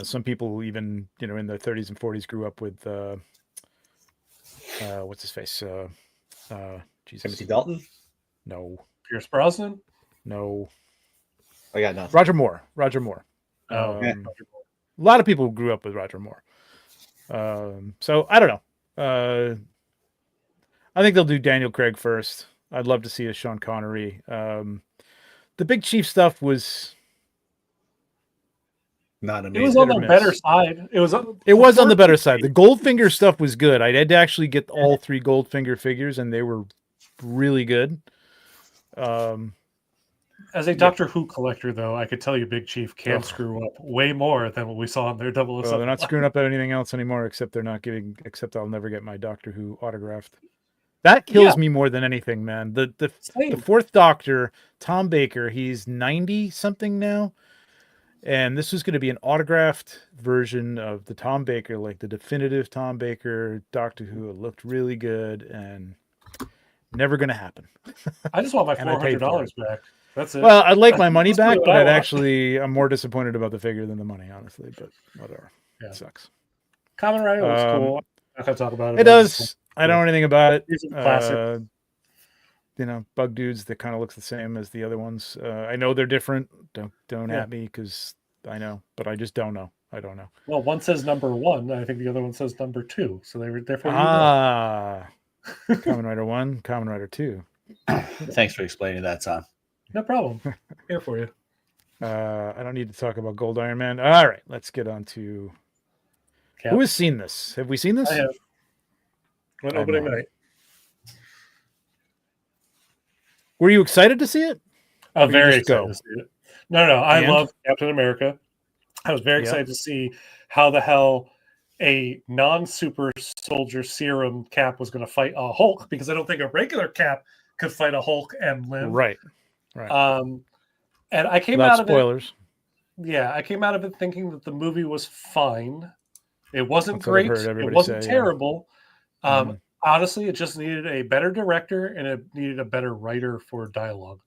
some people who even, in their 30s and 40s grew up with what's his face? Jesus. Timothy Dalton. No. Pierce Brosnan. No. I got nothing. Roger Moore. Roger Moore. Oh, yeah. A lot of people grew up with Roger Moore. So I don't know. I think they'll do Daniel Craig first. I'd love to see a Sean Connery. The Big Chief stuff was Not It amazing. was on hit or the miss. better side. It was on the better side. The Goldfinger stuff was good. I had to actually get all 3 Goldfinger figures, and they were really good. As a Doctor Who collector, though, I could tell you Big Chief can screw up way more than what we saw in their 007. Well, they're not screwing up anything else anymore, except I'll never get my Doctor Who autographed. That kills me more than anything, man. The Same. 4th Doctor, Tom Baker, he's 90 something now. And this was going to be an autographed version of the Tom Baker, like the definitive Tom Baker Doctor Who. It looked really good and never going to happen. I just want my And I paid for $400 back. That's it. Well, I'd like my money That's really back, what but I want. I'm more disappointed about the figure than the money, honestly. But whatever. Yeah. It sucks. Kamen Rider looks Um, cool. I'm not gonna talk about it. It does. I don't know anything about it. It's a classic. Bug dudes that kind of looks the same as the other ones. I know they're different. Don't Yeah. at me because I know, but I just don't know. I don't know. Well, one says number 1. I think the other one says number 2. So they were therefore. Kamen Rider 1, Kamen Rider 2. Thanks for explaining that, Tom. No problem. Here for you. I don't need to talk about Gold Iron Man. All right, let's get on to Cap. who has seen this? Have we seen this? I have. Went I have opening not. night. Were you excited to see it? I'm you very just go? excited to see it. No. I And? love Captain America. I was very Yeah. excited to see how the hell a non-super soldier serum Cap was going to fight a Hulk, because I don't think a regular Cap could fight a Hulk and live. Right. And I came Without out of spoilers. it. Yeah, I came out of it thinking that the movie was fine. It wasn't That's what I've great. heard It everybody wasn't say, yeah. terrible. Honestly, it just needed a better director and it needed a better writer for dialogue.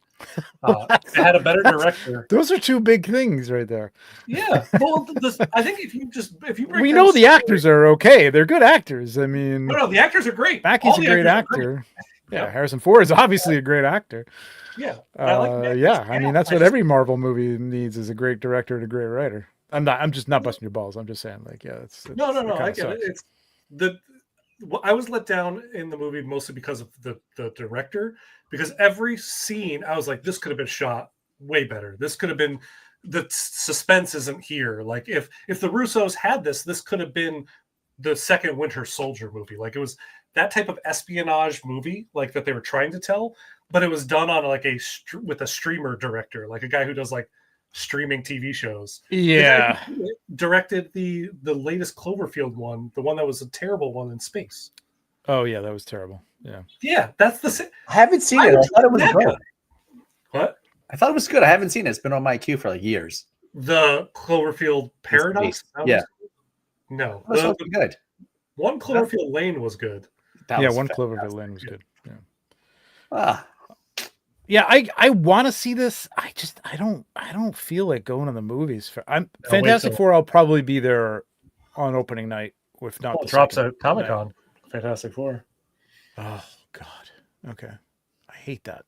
It had a better director. Those are 2 big things right there. Yeah. Well, I think if you break We down know the story- actors are okay. They're good actors. I mean, No, the actors are great. Mackey's All a the great actors are great. actor. Yeah, Yep. Harrison Ford is obviously a great actor. Yeah. I like the actors. Yeah, I mean that's I what just- every Marvel movie needs is a great director and a great writer. I'm just not busting your balls. I'm just saying, like, yeah, it's No. kinda I get it. sucks. It's I was let down in the movie mostly because of the director, because every scene I was like, this could have been shot way better. This could have been, the suspense isn't here. Like if the Russos had this could have been the second Winter Soldier movie. Like it was that type of espionage movie, like that they were trying to tell, but it was done on like with a streamer director, like a guy who does like streaming TV shows. Yeah, The guy who directed the latest Cloverfield one, the one that was a terrible one in space. oh yeah, that was terrible. Yeah, Yeah, that's the I haven't seen it. I thought it was that good. guy. What? I thought it was good. I haven't seen it. It's been on my queue for like years. The Cloverfield Paradox? That was- Yeah. No. That was The good. one Cloverfield Lane was good. That yeah, was one fantastic. Cloverfield Lane was good. Yeah, Ah, yeah, I want to see this. I don't feel like going to the movies. wait Fantastic till- Four. I'll probably be there on opening night, if not. Oh, the it drops second at Comic night. Con. Fantastic Four. Oh God. Okay, I hate that.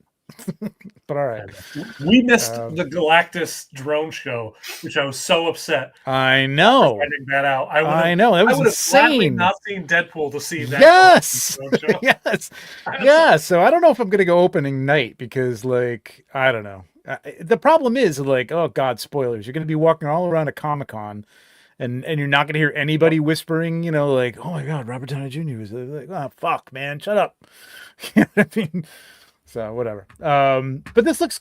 But all right. We missed Um, the Galactus drone show, which I was so upset I know. finding that out. I know. That I was would have gladly insane. not seen Deadpool to see that. Yes. Galactus drone show. Yes. I was Yeah. So I don't know if I'm going to go opening night because, like, I don't know. The problem is, like, oh God, spoilers. You're going to be walking all around a Comic-Con and you're not going to hear anybody whispering, like, oh my God, Robert Downey Jr. was like, oh, fuck, man, shut up. You know what I mean? So whatever. But this looks,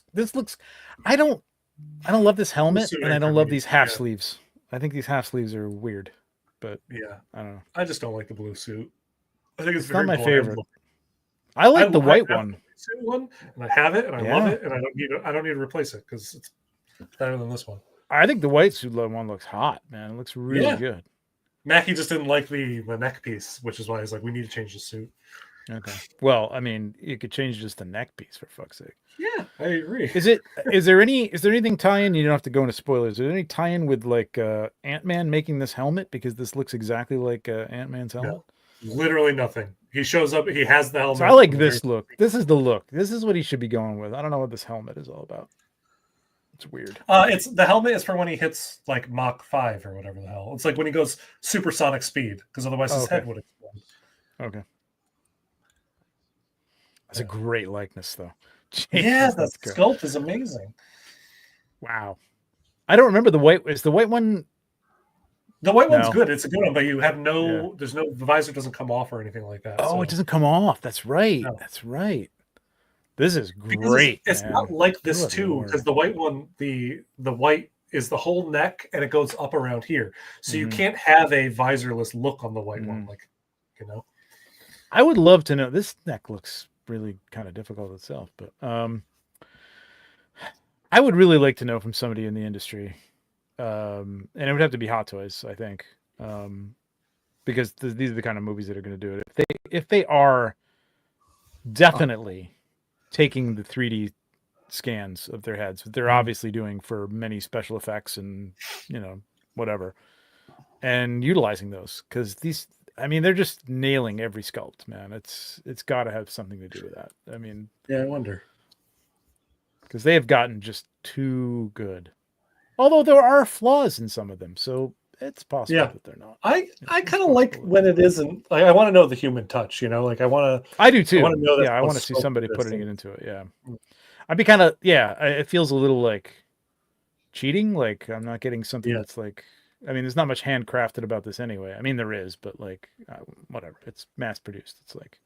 I don't love this helmet suit and I ain't don't for love me. these half Yeah. sleeves. I think these half sleeves are weird. but Yeah, I don't know. I just don't like the blue suit. I think it's It's not very my bland favorite. looking. I like the white I have one. the blue suit one, and I have it, and I love Yeah. it, and I don't need to replace it because it's better than this one. I think the white suit one looks hot, man. It looks really Yeah. good. Mackie just didn't like the neck piece, which is why he's like, we need to change the suit. Okay. Well, I mean, you could change just the neck piece for fuck's sake. Yeah, I agree. Is there anything tie-in? You don't have to go into spoilers. Is there any tie-in with like Ant-Man making this helmet because this looks exactly like Ant-Man's helmet? No, literally nothing. He shows up. He has the helmet. So I like this look. This is the look. This is what he should be going with. I don't know what this helmet is all about. It's weird. It's the helmet is for when he hits like Mach 5 or whatever the hell. It's like when he goes supersonic speed because otherwise his head would explode. Okay. That's a great likeness, though. Yeah, the sculpt is amazing. Wow. I don't remember the white. Is the white one? The white one's good. It's a good one, but you have no. There's no. The visor doesn't come off or anything like that. Oh, so. It doesn't come off. That's right. No. That's right. This is great. It's not like this too, because the white one, the white is the whole neck and it goes up around here, so you can't have a visorless look on the white one, like I would love to know. This neck looks really kind of difficult itself, but I would really like to know from somebody in the industry, and it would have to be Hot Toys, I think, because these are the kind of movies that are going to do it. If they are definitely taking the 3D scans of their heads, they're obviously doing for many special effects and whatever, and utilizing those, because these. I mean, they're just nailing every sculpt, man. It's got to have something to do with that. I mean, yeah, I wonder, because they have gotten just too good. Although there are flaws in some of them, so it's possible that they're not. I kind of like when it isn't. Like, I want to know the human touch. Like I want to. I do too. I want to know that. I want to see somebody putting it into it. Yeah, I'd be kind of it feels a little like cheating. Like I'm not getting something that's like. I mean, there's not much handcrafted about this anyway. I mean, there is, but like, whatever. It's mass produced. It's like,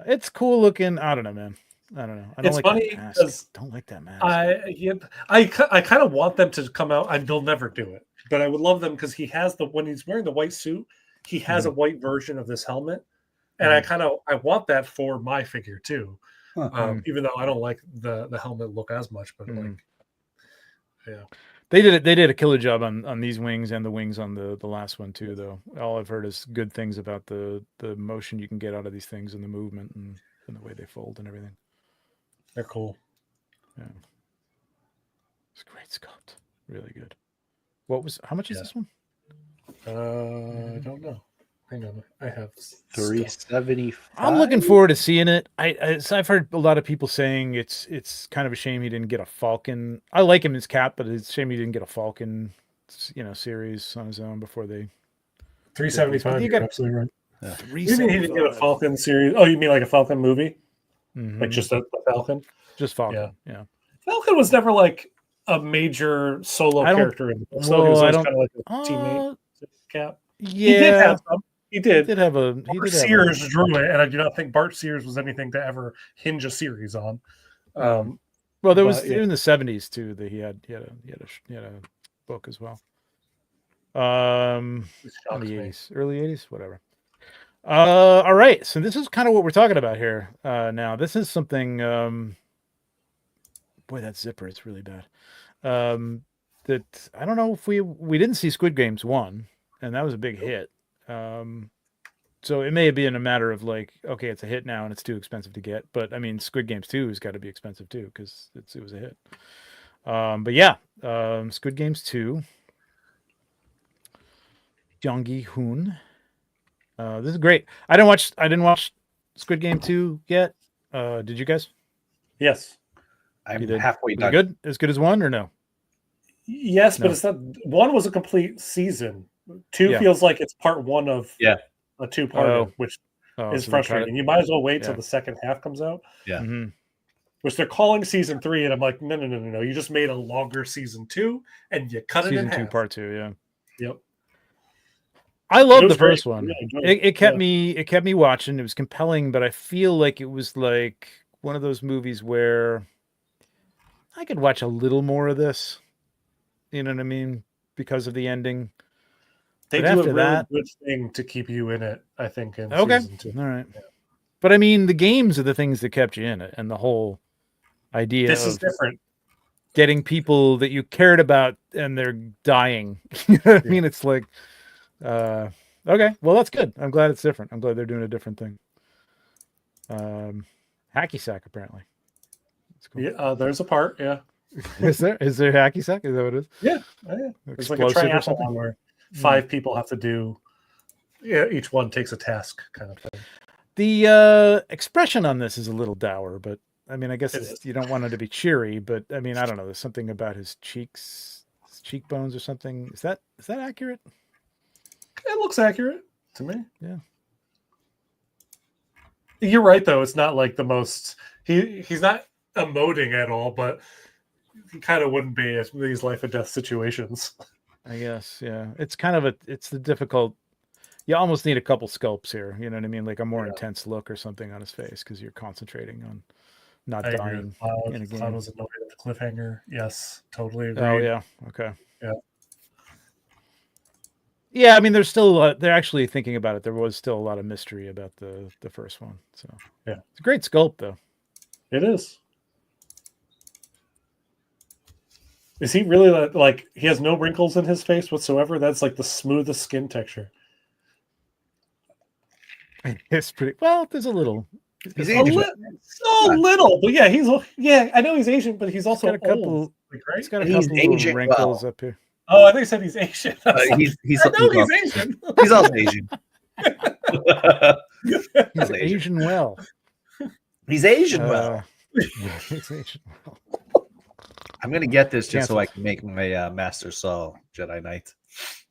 it's cool looking. I don't know, man. I don't know. I don't like funny that mask. Don't like that mask. I kind of want them to come out, and they'll never do it. But I would love them because he has when he's wearing the white suit, he has a white version of this helmet, and I want that for my figure too. Even though I don't like the helmet look as much, but like, yeah. They did a killer job on these wings and the wings on the last one too, though. All I've heard is good things about the motion you can get out of these things and the movement and the way they fold and everything. They're cool. Yeah. It's a great sculpt. Really good. How much is this one? I don't know. Hang on, I have 375. I'm looking forward to seeing it. I've heard a lot of people saying it's kind of a shame he didn't get a Falcon. I like him as Cap, but it's a shame he didn't get a Falcon, series on his own before they. 375. You're absolutely right. Yeah. You mean he didn't get a Falcon series? Oh, you mean like a Falcon movie? Like just a Falcon? Just Falcon. Yeah. Falcon was never like a major solo character in the book. So he was always kind of like a teammate. Cap. Yeah. He did have some. He did. Bart Sears drew it, and I do not think Bart Sears was anything to ever hinge a series on. Well, there was in the 70s too that he had a book as well. In the 80s, early 80s, whatever. All right, so this is kind of what we're talking about here. Now this is something. Boy, that zipper is really bad. That I don't know if we didn't see Squid Games 1, and that was a big hit. So it may have been a matter of like, okay, it's a hit now and it's too expensive to get. But I mean, Squid Games 2 has got to be expensive too because it was a hit. But yeah, Squid Games 2. Jung Gi-hoon. This is great. I didn't watch Squid Game 2 yet. Did you guys? Yes. I'm halfway done. Good? As good as 1 or no? Yes, but it's not. 1 was a complete season. 2 feels like it's part 1 of a 2-parter, which is frustrating. You might as well wait till the second half comes out. Yeah. Mm-hmm. Which they're calling season 3, and I'm like, no. You just made a longer season 2, and you cut it in half. Season 2, part 2, yeah. Yep. I love the first one. It kept me watching. It was compelling, but I feel like it was like one of those movies where I could watch a little more of this. You know what I mean? Because of the ending. They But do a after really that- good thing to keep you in it, I think, in Okay. season 2. All right. Yeah. But I mean, the games are the things that kept you in it, and the whole idea This is of different. getting people that you cared about and they're dying. You know what I mean? It's like, okay, well, that's good. I'm glad it's different. I'm glad they're doing a different thing. Hacky sack, apparently. That's cool. Yeah, there's a part, yeah. Is there hacky sack? Is that what it is? Yeah. Oh, yeah. It's like a Explosive or something? triathlon where 5 people have to do, each one takes a task kind of thing. The expression on this is a little dour, but I mean, I guess It is. you don't want it to be cheery, but I mean, I don't know. There's something about his cheeks, his cheekbones, or something. Is that accurate? It looks accurate to me. Yeah. You're right, though. It's not like the most. He's not emoting at all, but he kind of wouldn't be in these life and death situations. I guess, yeah. It's kind of it's the difficult. You almost need a couple sculpts here. You know what I mean? Like a more Yeah. intense look or something on his face because you're concentrating on not I agree dying with Cloud. in a Cloud game. was annoyed at the cliffhanger. Yes, totally agree. Oh yeah, okay. Yeah. Yeah, I mean, there's still they're actually thinking about it. There was still a lot of mystery about the first one. So Yeah. it's a great sculpt though. It is. Is he really like he has no wrinkles in his face whatsoever? That's like the smoothest skin texture. It's pretty well. There's a little. He's A Asian. so little, but yeah, I know he's Asian, but he's also got a couple. old. Like, right? It's got a He's couple little aging wrinkles well. up here. Oh, I think he said he's Asian. I was like, He's I know also, he's Asian. he's also Asian. He's Asian well. He's Asian well. He's Asian well. I'm gonna get this just so I Cancelled. can make my Master Saul Jedi Knight.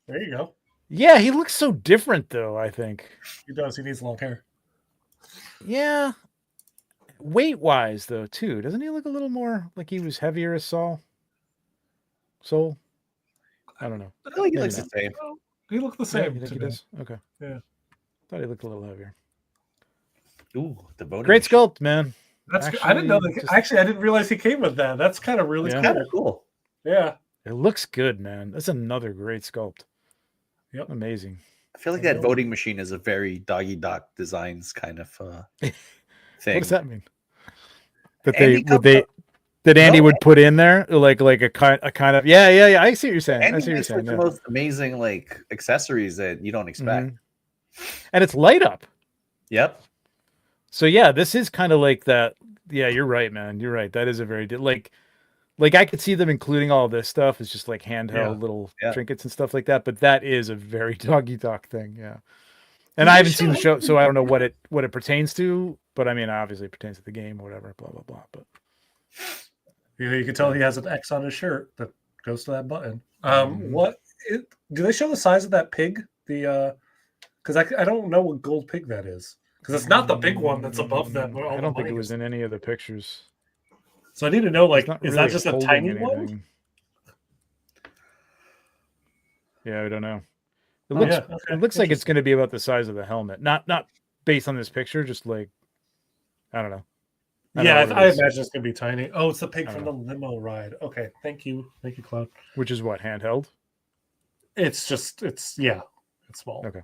There you go. Yeah, he looks so different though. I think. He does. He needs long hair. Yeah. Weight wise though, too, doesn't he look a little more like he was heavier as Soul? I don't know. I feel like he Maybe looks the not. same. He looked the Yeah, same. you think to he me. does? Okay. Yeah. Thought he looked a little heavier. Ooh, the voting Great machine. sculpt, man. That's I didn't know that. Actually, just- Actually, I didn't realize he came with that. That's kind of really Yeah. cool. Kind of cool. Yeah. It looks good, man. That's another great sculpt. Yep. Amazing. I feel like I that know. voting machine is a very Doggy Doc Designs kind of thing. What does that mean? That Andy comes up- that Andy No. would put in there like a kind of yeah. I see what you're saying. And I he see what you're makes like saying. the Yeah. most amazing like accessories that you don't expect. Mhm. And it's light up. Yep. So yeah, this is kind of like that. Yeah, you're right, man. You're right. That is a very like I could see them including all this stuff as just like handheld Yeah. little Yeah. trinkets and stuff like that. But that is a very Doggy Dog thing. Yeah. And Did I they haven't seen the show- show, so I don't know what it pertains to. But I mean, obviously it pertains to the game, whatever. Blah blah blah. But You can tell he has an X on his shirt that goes to that button. Mhm. Do they show the size of that pig? The because I don't know what gold pig that is because it's not the big one that's above that. where all I the don't think money it was is. in any of the pictures. So I need to know It's like not is really that just a holding tiny one? anything. Yeah, I don't know. It Oh, looks yeah, okay, it looks like it's going to be about the size of the helmet. Not based on this picture, just like I don't know. I don't Yeah, know what it I is. imagine it's gonna be tiny. Oh, it's the pig I from don't the limo ride. Okay, thank you, Cloud. Which is what, handheld? It's it's small. Okay.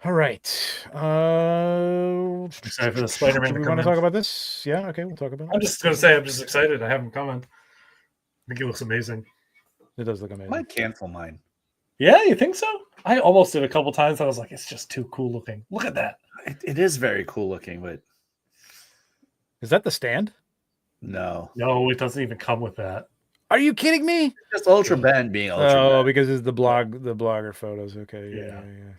All right. Excited for the Spider-Man Do to we come want to in. talk about this? Yeah, okay, we'll talk about I'm it. just gonna say I'm just excited. I haven't comment. I think it looks amazing. It does look I amazing. might cancel mine. Yeah, you think so? I almost did a couple times. I was like, it's just too cool looking. Look at that. It is very cool looking, but Is that the stand? no. No, it doesn't even come with that. Are you kidding me? Just Ultra Ben being Ultra Oh, Ben. because it's the blogger photos. Okay, yeah. Yeah.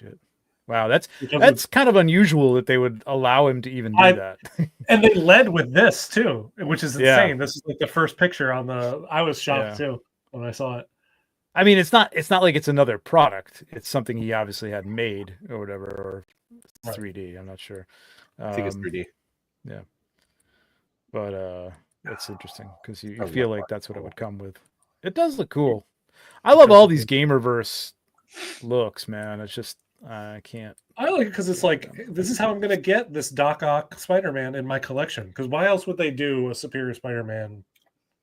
Shit. Wow, that's Because that's kind of unusual that they would allow him to even do I- that. and they led with this too, which is Yeah. insane. This is like the first picture on the. I was shocked too when I saw it. I mean, it's not like it's another product. It's something he obviously had made or whatever, or Right. 3D. I'm not sure. I think it's Um, 3D. but it's interesting because you I feel love like that's what it would come with. It does look cool. I love all these Gamerverse looks, man. It's just I can't. I like it because it's like this is how I'm gonna get this Doc Ock Spider-Man in my collection. Because why else would they do a Superior Spider-Man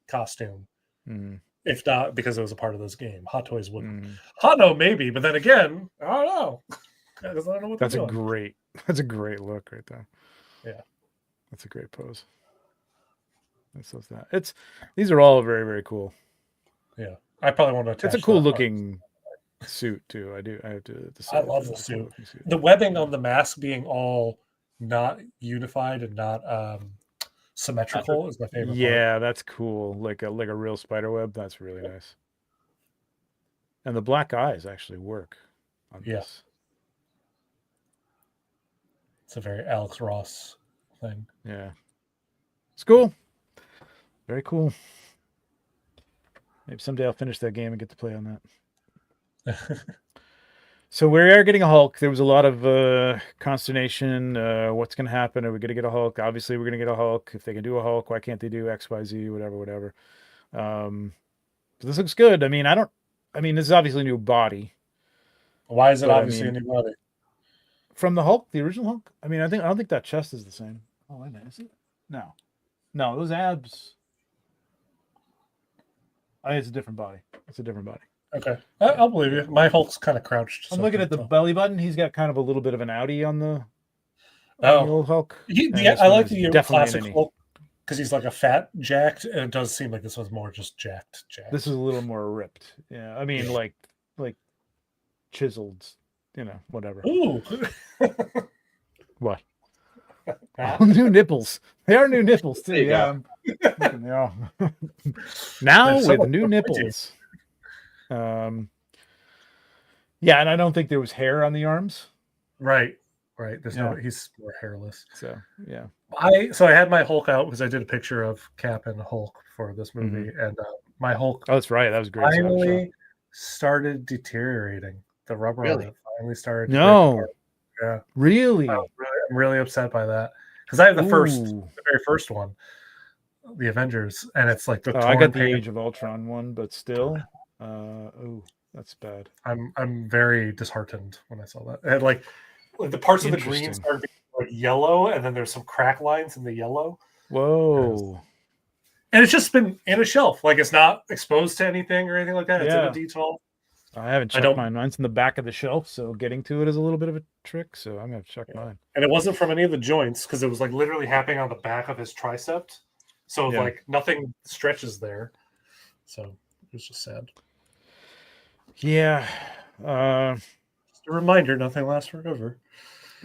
costume? Mm. if not because it was a part of this game. Hot Toys wouldn't. Mm. Hotno maybe, but then again, I don't know. Because I don't know what That's they're a doing. great look right there. Yeah. That's a great pose. These are all very, very cool. Yeah, I probably want to attach. It's a cool that looking suit too. I have to say I love it's the a cool suit. looking suit. The webbing on the mask being all not unified and not symmetrical is my favorite part. Yeah, that's cool. Like a real spider web. That's really nice. And the black eyes actually work on Yeah. this. It's a very Alex Ross thing. Yeah. It's cool. Very cool. Maybe someday I'll finish that game and get to play on that. So we are getting a Hulk. There was a lot of consternation. What's going to happen? Are we going to get a Hulk? Obviously, we're going to get a Hulk. If they can do a Hulk, why can't they do X, Y, Z, whatever. But this looks good. I mean, this is obviously a new body. Why is it But, obviously a new body? From the Hulk, the original Hulk? I mean, I don't think that chest is the same. Oh, wait a minute. Is it? No, those abs. I think it's a different body. It's a different body. Okay, I'll believe you. My Hulk's kind of crouched. I'm so looking I at the can't belly button. He's got kind of a little bit of an outie on the tell. old Hulk. I like the definitely classic an innie. Hulk because he's like a fat jacked, and it does seem like this one's more just jacked. This is a little more ripped. Yeah, I mean, Yeah. like chiseled. Whatever. Ooh. What? Ah, New nipples. They are new nipples too. There you Yeah. I'm looking, they are. Now There's so with much new more nipples. Yeah, and I don't think there was hair on the arms. right. There's no. Yeah. He's more hairless. So yeah. I had my Hulk out because I did a picture of Cap and Hulk for this movie, and my Hulk Oh, that's right. That was a great. Shot. finally started deteriorating. The rubber on Really? it finally started. to break No. apart. Yeah. Really? I'm really upset by that because I have the Ooh. very first one, the Avengers, and it's like the. Oh, I torn got the page. Age of Ultron one, but still, oh, that's bad. I'm very disheartened when I saw that. And like the parts of the green Interesting. started being like yellow, and then there's some crack lines in the yellow, Whoa. and it's just been in a shelf. Like it's not exposed to anything or anything like that. It's in Yeah. a D12. I haven't I checked don't- mine. Mine's in the back of the shelf, so getting to it is a little bit of a trick. So I'm gonna check mine. And it wasn't from any of the joints because it was like literally happening on the back of his tricep. So Yeah. like nothing stretches there. So it was just sad. Yeah. Just a reminder, nothing lasts forever.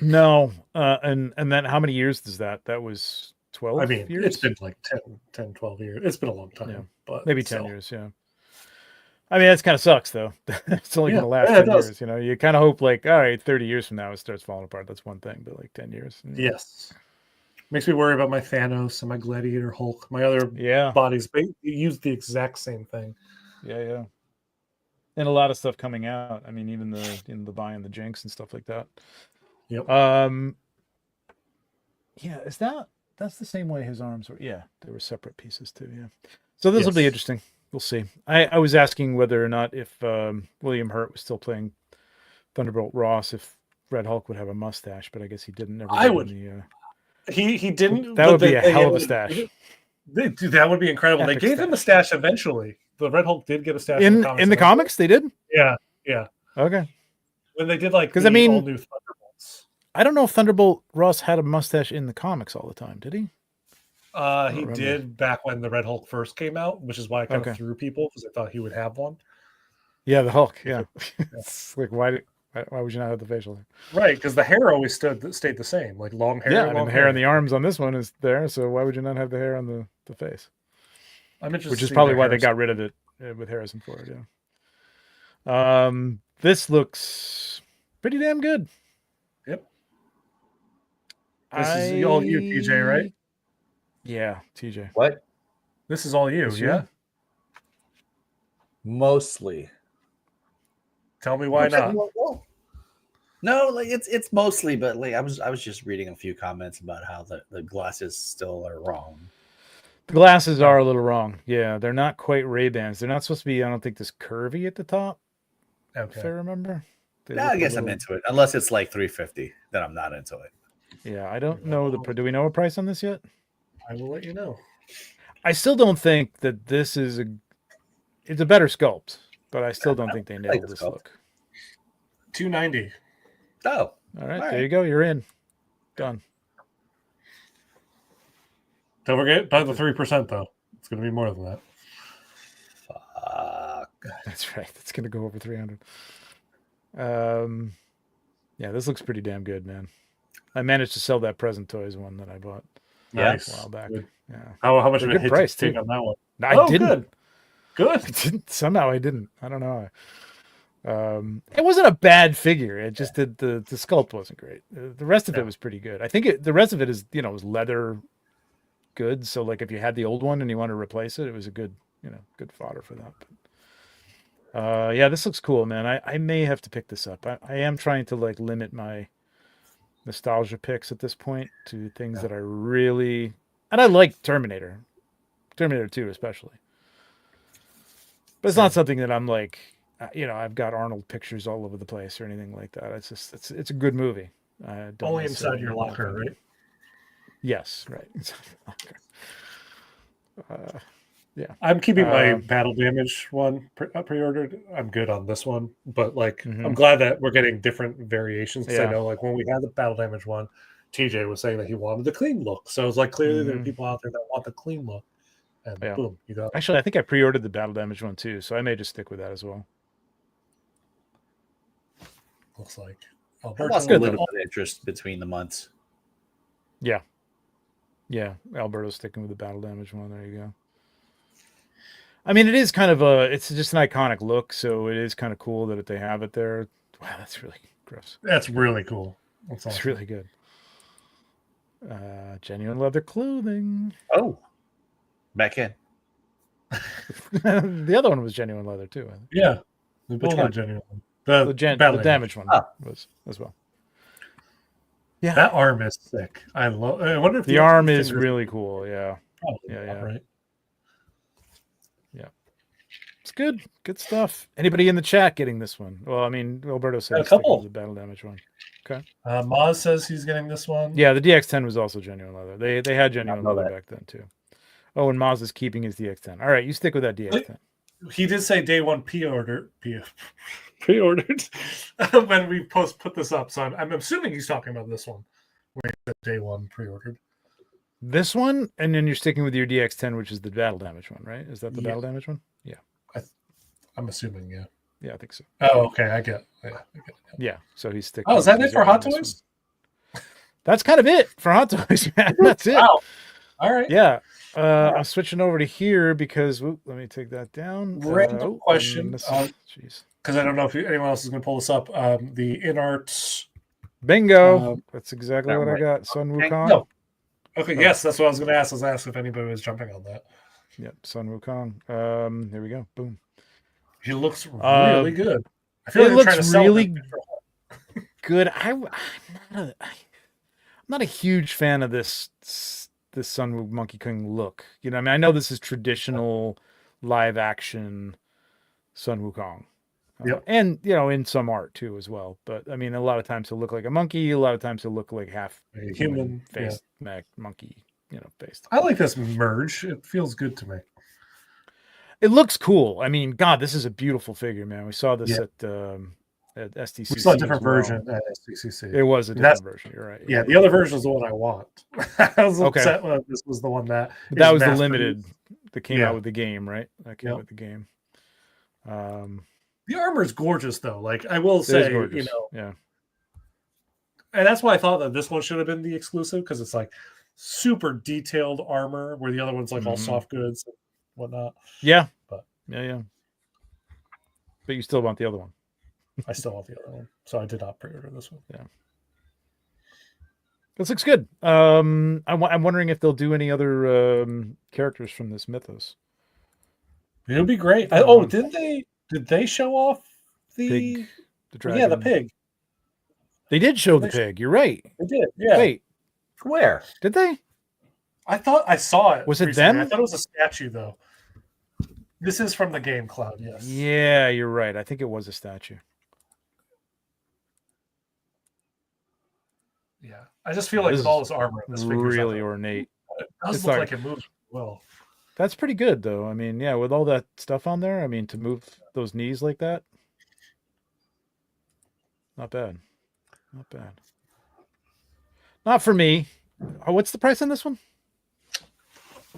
No. And then how many years does that? That was 12 I mean, years? it's been like 10, 12 years. It's been a long time. Yeah. But Maybe 10 still. years, yeah. I mean, that's kind of sucks though. It's only Yeah, gonna last yeah, it 10 does. years. You kind of hope like, all right, 30 years from now it starts falling apart. That's one thing, but like 10 years. Yes. Makes me worry about my Thanos and my Gladiator Hulk. My other Yeah. bodies use the exact same thing. Yeah. And a lot of stuff coming out. I mean, even the buy and the Jinx and stuff like that. Yep. Yeah, that's the same way his arms were. Yeah, they were separate pieces too. Yeah. So this will be Yes. interesting. We'll see. I was asking whether or not if William Hurt was still playing Thunderbolt Ross, if Red Hulk would have a mustache, but I guess he didn't. Never I did in would. He didn't. That but would be a hell of a they- stash. Dude, that would be incredible. They Epic gave him a stash eventually. The Red Hulk did get a stash In the eventually. comics, they did. Yeah. Okay. When they did like 'Cause, the I mean- all new Thunderbolts. I don't know if Thunderbolt Ross had a mustache in the comics all the time. Did he? He remember. did back when the Red Hulk first came out, which is why I kind Okay. of threw people because I thought he would have one. Yeah, the Hulk. Yeah. It's like why would you not have the facial hair? Right, because the hair always stayed the same, like long hair. Yeah, I mean long the hair on the arms on this one is there, so why would you not have the hair on the face? I'm interested. Which to is see probably their why they hair. got rid of it with Harrison Ford. Yeah. This looks pretty damn good. Yep. This is all you, TJ, right? Yeah, TJ. What? This is all you, It's you? yeah. Mostly. Tell me why not. No, like it's mostly, but like I was just reading a few comments about how the glasses still are wrong. The glasses are a little wrong. Yeah, they're not quite Ray-Bans. They're not supposed to be, I don't think, this curvy at the top, if I Okay. remember. They No, look I a guess I'm little- into it. Unless it's like 350, then I'm not into it. Yeah, I don't know do we know a price on this yet? I will let you know. I still don't think that this is it's a better sculpt, but I still don't think they like nailed the this sculpt. look. $290. Oh, All right, All there right. you go. You're in. Done. Don't forget, by the 3%, though. It's going to be more than that. fuck. That's right. That's gonna go over 300. Yeah, this looks pretty damn good, man. I managed to sell that Present Toys one that I bought Yeah. Nice. a while back. Good. Yeah, How much For of a a good hit price, did you take too. on that one? I Oh, didn't. good. Good. I didn't. Somehow I didn't. I don't know. It wasn't a bad figure. It just did the sculpt wasn't great. The rest of Yeah. it was pretty good. I think the rest of it is was leather goods. So like if you had the old one and you want to replace it, it was a good good fodder for that. But, yeah, this looks cool, man. I may have to pick this up. I am trying to like limit my nostalgia picks at this point to things that I really and I like Terminator 2 especially. But it's not something that I'm like, I've got Arnold pictures all over the place or anything like that. It's just, it's a good movie. I don't Only inside necessarily your want locker, to- right? Yes, right. Inside your locker. I'm keeping my Um, battle damage one pre-ordered. I'm good on this one, but like Mhm. I'm glad that we're getting different variations. Because I Yeah. know, like when we had the battle damage one, TJ was saying that he wanted the clean look. So it's like clearly there are Mhm. people out there that want the clean look, and Yeah. boom, you got it. Actually, I think I pre-ordered the battle damage one too, so I may just stick with that as well. Looks like I Alberto. lost a Good, little though. bit of interest between the months. Yeah, Alberto's sticking with the battle damage one. There you go. I mean, it is kind of it's just an iconic look, so it is kind of cool that they have it there. Wow, that's really gross. That's really cool. That's It's awesome. really good. Genuine leather clothing. Oh, back in. The other one was genuine leather too. I think. Yeah, they Which both one? are genuine. The, The battle damage one Oh. was as well. Yeah, That arm is sick. I love. I wonder if the arm fingers is really cool. Yeah, probably yeah, not, yeah. right. it's good. Good stuff. Anybody in the chat getting this one? Well, I mean, Alberto said A he's sticking couple. with the battle damage one. Maz says he's getting this one. Yeah, the DX10 was also genuine leather. They had genuine know leather that. back then too. Oh, and Maz is keeping his DX10. All right, you stick with that DX10. He did say day one pre-ordered when we put this up. So I'm assuming he's talking about this one. When he said day one pre-ordered. This one, and then you're sticking with your DX10, which is the battle damage one, right? Is that the Yeah. battle damage one? Yeah, I'm assuming, yeah. yeah, I think so. Oh, okay. I get. Yeah, I get it. Yeah, so he's sticking. Oh, is that he's it for Hot on this Toys? one. That's kind of it for Hot Toys, man. That's it. Wow. All right. Yeah. I'm switching over to here because let me take that down. Random question, Jeez. Because I don't know if anyone else is going to pull this up. The InArts. Bingo. That's exactly that what I right? got. Sun Okay. Wukong. No. Okay. Oh. Yes, that's what I was going to ask. I was asked if anybody was jumping on that. Yep. Sun Wukong. Here we go. Boom. He looks really good. I feel it like they're trying looks to sell really him for- Good. I'm not a huge fan of this Sun Wukong Monkey King look. You know, I mean, I know this is traditional live action Sun Wukong. Yep. And in some art too as well. But I mean, a lot of times he'll look like a monkey. A lot of times he'll look like half a human. Yeah. faced monkey. Faced. I like this merge. It feels good to me. It looks cool. I mean, God, this is a beautiful figure, man. We saw this Yeah. at STCC. We saw a as different well. version at SDCC. It was a That's- different version. You're right. Yeah, the other version is the one I want. I was Okay. upset when this was the one that But that is was the mass limited produced. that came Yeah. out with the game, right? That came Yep. with the game. The armor is gorgeous, though. Like I will It is say, gorgeous. Yeah. and that's why I thought that this one should have been the exclusive because it's like super detailed armor, where the other one's like all Mhm. soft goods and whatnot. Yeah. But- yeah. But you still want the other one. I still want the other one, so I did not pre-order this one. This looks good. I'm wondering if they'll do any other characters from this mythos. It would be great. Yeah, Oh, one. did they show off the Pig, the dragon. yeah, the pig? They did show the They sh- pig. You're right. They did. Yeah. Wait, Where? did they? I thought I saw it. Was it recently. them? I thought it was a statue, though. This is from the game Cloud, yes. Yeah, you're right. I think it was a statue. Yeah. I just feel Yeah, like this with all is this armor, this figure's Really out there, ornate. it does it's look like- like it moves well. That's pretty good though. I mean, yeah, with all that stuff on there, I mean, to move those knees like that, not bad. Not bad. Not for me. Oh, what's the price on this one?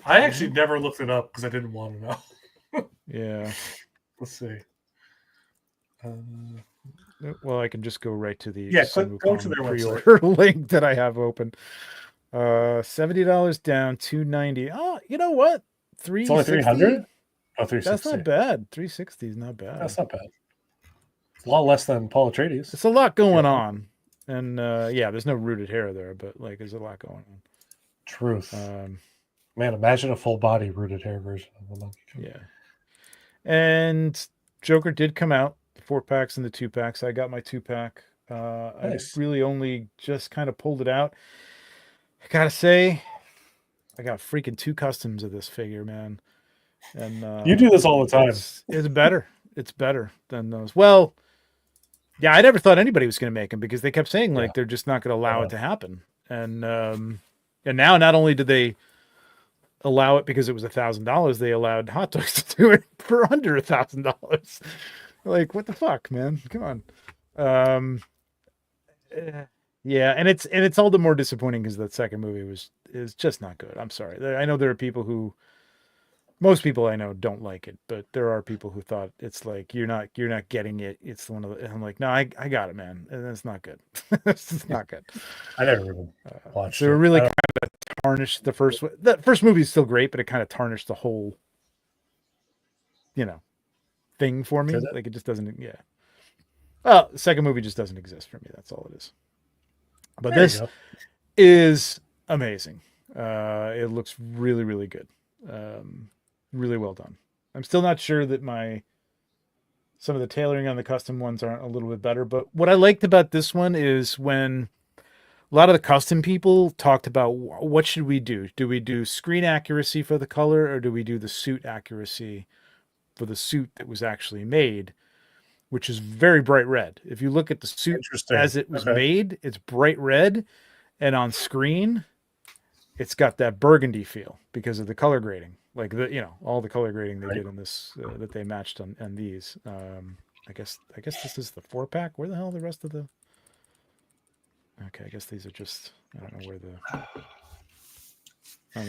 I actually never looked it up because I didn't want to know. Yeah. Let's see. Well, I can just go right to the Yeah, go to SimuCon their website. pre-order link that I have open. $70 down, $290. Oh, you know what? It's only 300. Oh, 360. That's not bad. 360 is not bad. That's not bad. It's a lot less than Paul Atreides. It's a lot going on, and yeah, there's no rooted hair there, but like, there's a lot going on. Truth. Man, imagine a full body rooted hair version of the Monkey King. Yeah. And Joker did come out, the 4-packs and the 2-packs. I got my 2-pack. Nice. I really only just kind of pulled it out. I gotta say, I got freaking 2 customs of this figure, man. And You do this all the time. It's better. It's better than those. Well, yeah, I never thought anybody was going to make them because they kept saying like they're just not going to allow it to happen. And now not only did they allow it because it was $1,000, they allowed Hot Toys to do it for under $1,000. Like, what the fuck, man? Come on. Yeah, and it's all the more disappointing because that second movie is just not good. I'm sorry. I know there are people who, most people I know don't like it, but there are people who thought it's like you're not getting it. It's one of the, and I'm like, no, I got it, man, and it's not good. It's not good. I never even watched. So it really kind of tarnished the first. The first movie is still great, but it kind of tarnished the whole, thing for me. Like it just doesn't. Yeah. Well, the second movie just doesn't exist for me. That's all it is. But this is amazing. It looks really, really good. Really well done. I'm still not sure that some of the tailoring on the custom ones aren't a little bit better, but what I liked about this one is when a lot of the custom people talked about what should we do? Do we do screen accuracy for the color, or do we do the suit accuracy for the suit that was actually made, which is very bright red. If you look at the suit as it was made, it's bright red, and on screen it's got that burgundy feel because of the color grading. Like all the color grading they did in this that they matched on these. I guess this is the 4-pack. Where the hell are the rest of the? Okay, I guess these are just I don't know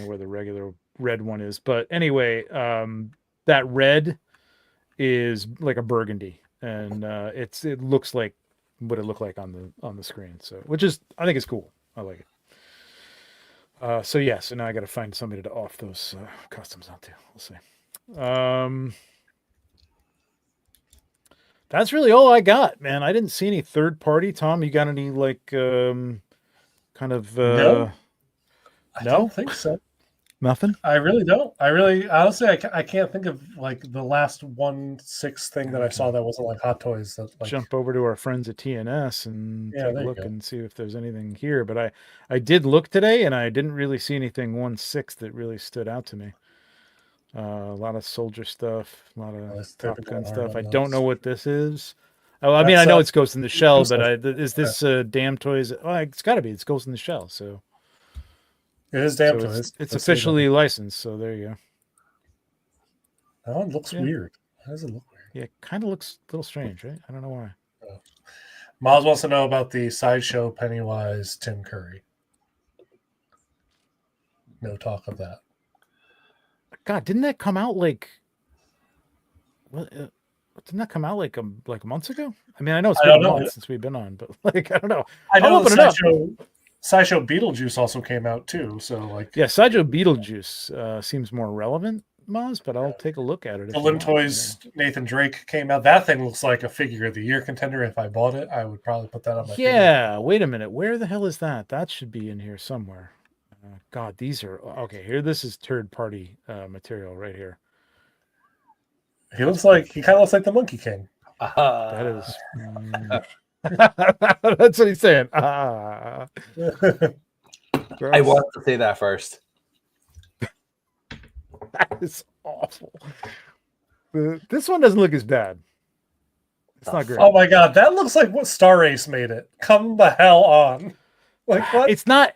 where the regular red one is, but anyway, that red is like a burgundy, and it looks like what it looked like on the screen. So I think it's cool. I like it. So now I got to find somebody to off those customs onto. We'll see. That's really all I got, man. I didn't see any third party. Tom, you got any kind of? No, I don't think so. Nothing. I really don't. Honestly, I can't think of like the last 1/6 thing that I saw that wasn't like Hot Toys. That like jump over to our friends at TNS and take a look go. and see if there's anything here. But I did look today, and I didn't really see anything 1/6 that really stood out to me. A lot of soldier stuff, a lot of Top Gun stuff. I don't know what this is. Oh, I mean, I know it's Ghost in the Shell, but is this Damn Toys? Oh, it's got to be. It's Ghost in the Shell, so. It is Damn Toys. It's officially licensed, so there you go. That one looks weird. How does it look weird? Yeah, it kind of looks a little strange, right? I don't know why. Miles wants to know about the Sideshow Pennywise Tim Curry. No talk of that. God, didn't that come out like? What? Didn't that come out like months ago? I mean, I know it's been a month since we've been on, but like I don't know. I know Sideshow Beetlejuice also came out too, so like Sideshow Beetlejuice seems more relevant, Maz, but I'll take a look at it. The Lim Toys Nathan Drake came out. That thing looks like a figure of the year contender. If I bought it, I would probably put that on my. Yeah, wait a minute. Where the hell is that? That should be in here somewhere. God, these are okay. Here, this is third party material right here. He kind of looks like the Monkey King. That is. That's what he's saying. I want to say that first. That is awful. This one doesn't look as bad. It's not great. Oh my god, that looks like what Star Ace made it. Come the hell on. Like what? It's not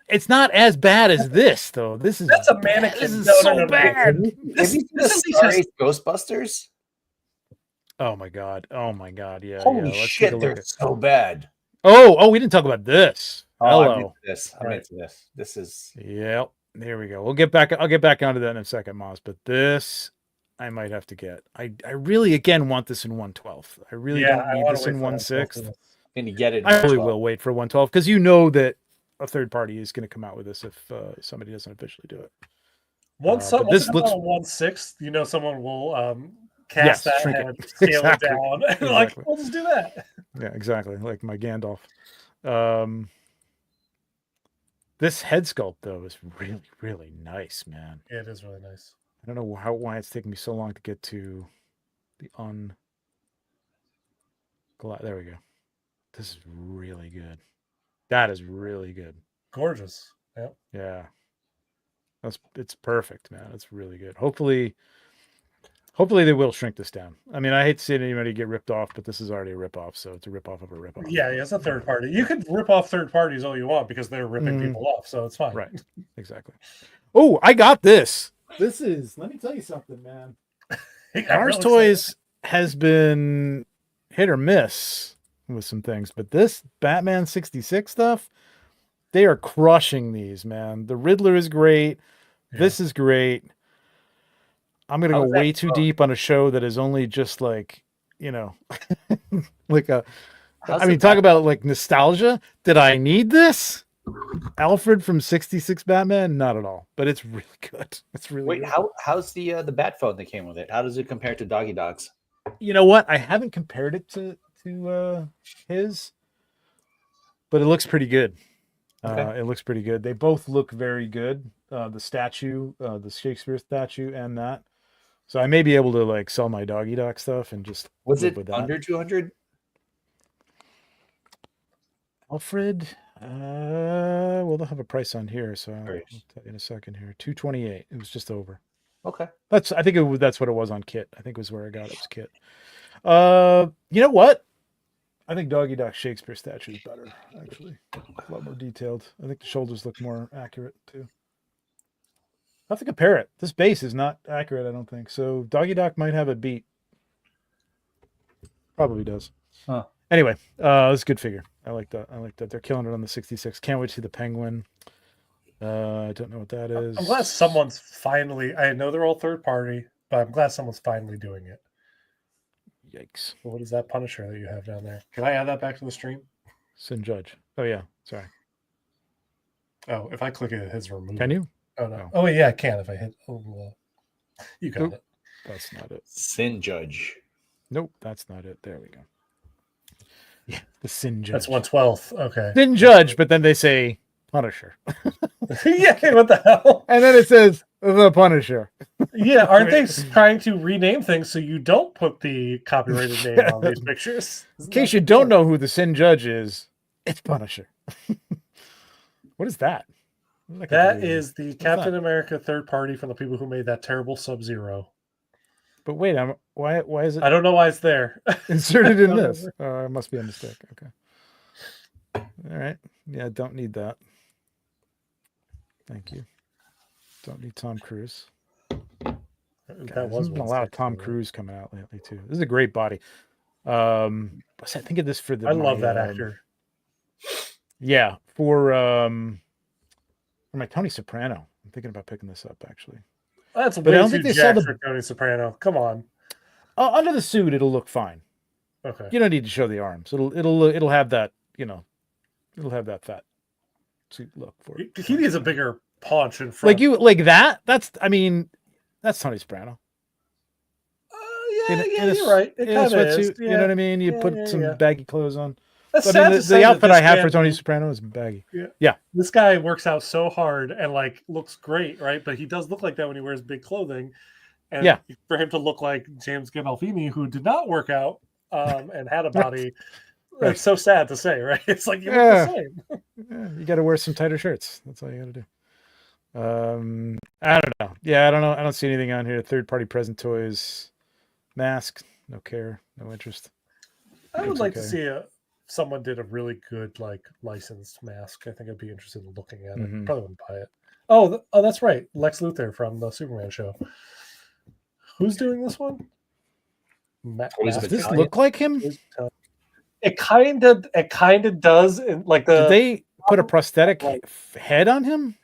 as bad as this though. This is That's a mannequin. This is No, so no, no, no. bad. Have you This seen the at least Star has- Ace Ghostbusters? Oh my god. Yeah. Holy Let's take shit, a look they're at- so bad. Oh, we didn't talk about this. I'm Hello. into this. I'm Right. into this. This is Yep. There we go. I'll get back onto that in a second, Moss. But this I might have to get. I really again want this in 1/12. I really Yeah, don't I need wanna this wait in for 1/6. that. going to get it. I really will wait for 1/12 because you know that a third party is going to come out with this if somebody doesn't officially do it. Once but someone this this looks- on 1/6, you know someone will cast Yes, that shrink it. and scale Exactly. it down. Like, Exactly. we'll just do that. Yeah, exactly. Like my Gandalf. This head sculpt though is really, really nice, man. Yeah, it is really nice. I don't know why it's taking me so long to get to the there we go. This is really good. That is really good. Gorgeous. Yeah. Yeah. It's perfect, man. It's really good. Hopefully they will shrink this down. I mean, I hate to see anybody get ripped off, but this is already a rip off, so it's a rip off of a rip off. Yeah, it's a third party. You could rip off third parties all you want because they're ripping Mhm. people off, so it's fine. Right. Exactly. Oh, I got this. This is, let me tell you something, man. Yeah, Mars really Toys has been hit or miss with some things, but this Batman 66 stuff, they are crushing these, man. The Riddler is great. Yeah. This is great. I'm going to go How's that way too going? deep on a show that is only just like, like a, How's I mean, the talk about like nostalgia. Did I need this? Alfred from 66 Batman? Not at all, but it's really good. It's really Wait, good. how's the bat phone that came with it? How does it compare to Doggy Dog's? You know what? I haven't compared it to his, but it looks pretty good. Okay. It looks pretty good. They both look very good. The statue, the Shakespeare statue, and that. So I may be able to like sell my Doggy Dog stuff and just Was live it with that. under 200? Alfred? Well, they'll have a price on here, so I'll Great. tell you in a second here. 228. It was just over. Okay. I think that's what it was on Kit. I think it was where I got it was Kit. You know what? I think Doggy Dog Shakespeare statue is better, actually. A lot more detailed. I think the shoulders look more accurate too. I have to compare it. This base is not accurate, I don't think. So Doggy Dog might have it beat. Probably does. Huh. Anyway, it's a good figure. I like that. They're killing it on the 66. Can't wait to see the penguin. I don't know what that is. I'm glad someone's finally. I know they're all third party, but I'm glad someone's finally doing it. Yikes. What is that Punisher that you have down there? Can I add that back to the stream? Sin Judge. Oh yeah. Sorry. Oh, if I click it, his remove. Can you? Oh no. No. Oh wait, yeah, I can if I hit. Oh, you got Oop. it. That's not it. Sin Judge. Nope, that's not it. There we go. Yeah, the Sin Judge. That's 1/12. Okay. Sin Judge, but then they say Punisher. Yeah. What the hell? And then it says the Punisher. Yeah. Aren't they trying to rename things so you don't put the copyrighted name on these pictures? In case you don't know who the Sin Judge is, it's Punisher. What is that? What does got to That do with it? is the that? Captain America third party from the people who made that terrible Sub-Zero. But wait, why is it I don't know why it's there. inserted in don't this? remember. It must be a mistake. Okay. All right. Yeah, don't need that. Thank you. Don't need Tom Cruise. God, That was there's been a lot of Tom Cruise coming out lately too. This is a great body. I think of this for the. I love that actor. Yeah, for my Tony Soprano. I'm thinking about picking this up actually. That's But I way don't too think they sell jacked the- for Tony Soprano. Come on. Under the suit, it'll look fine. Okay. You don't need to show the arms. It'll have that. It'll have that fat suit look for it. He needs a bigger paunch in front. Like that. That's Tony Soprano. Yeah, In yeah, a you're right. It in a kind of is. sweatsuit. You know what I mean? You Yeah, put yeah, some yeah. baggy clothes on. That's I sad mean, to the say that outfit I this have for man- Tony Soprano is baggy. This guy works out so hard and like looks great, right? But he does look like that when he wears big clothing. And Yeah. for him to look like James Gandolfini, who did not work out and had a body, Right. it's so sad to say, right? It's like you Yeah. look the same. Yeah, you got to wear some tighter shirts. That's all you got to do. I don't know. Yeah, I don't know. I don't see anything on here. Third party present toys, mask. No care. No interest. I would Looks like to okay. see someone did a really good like licensed mask, I think I'd be interested in looking at it. Mhm. Probably wouldn't buy it. Oh, that's right, Lex Luthor from the Superman show. Who's doing this one? Elizabeth Does this Italian? look like him? It kind of does. In, like Did the they put a prosthetic Right. head on him?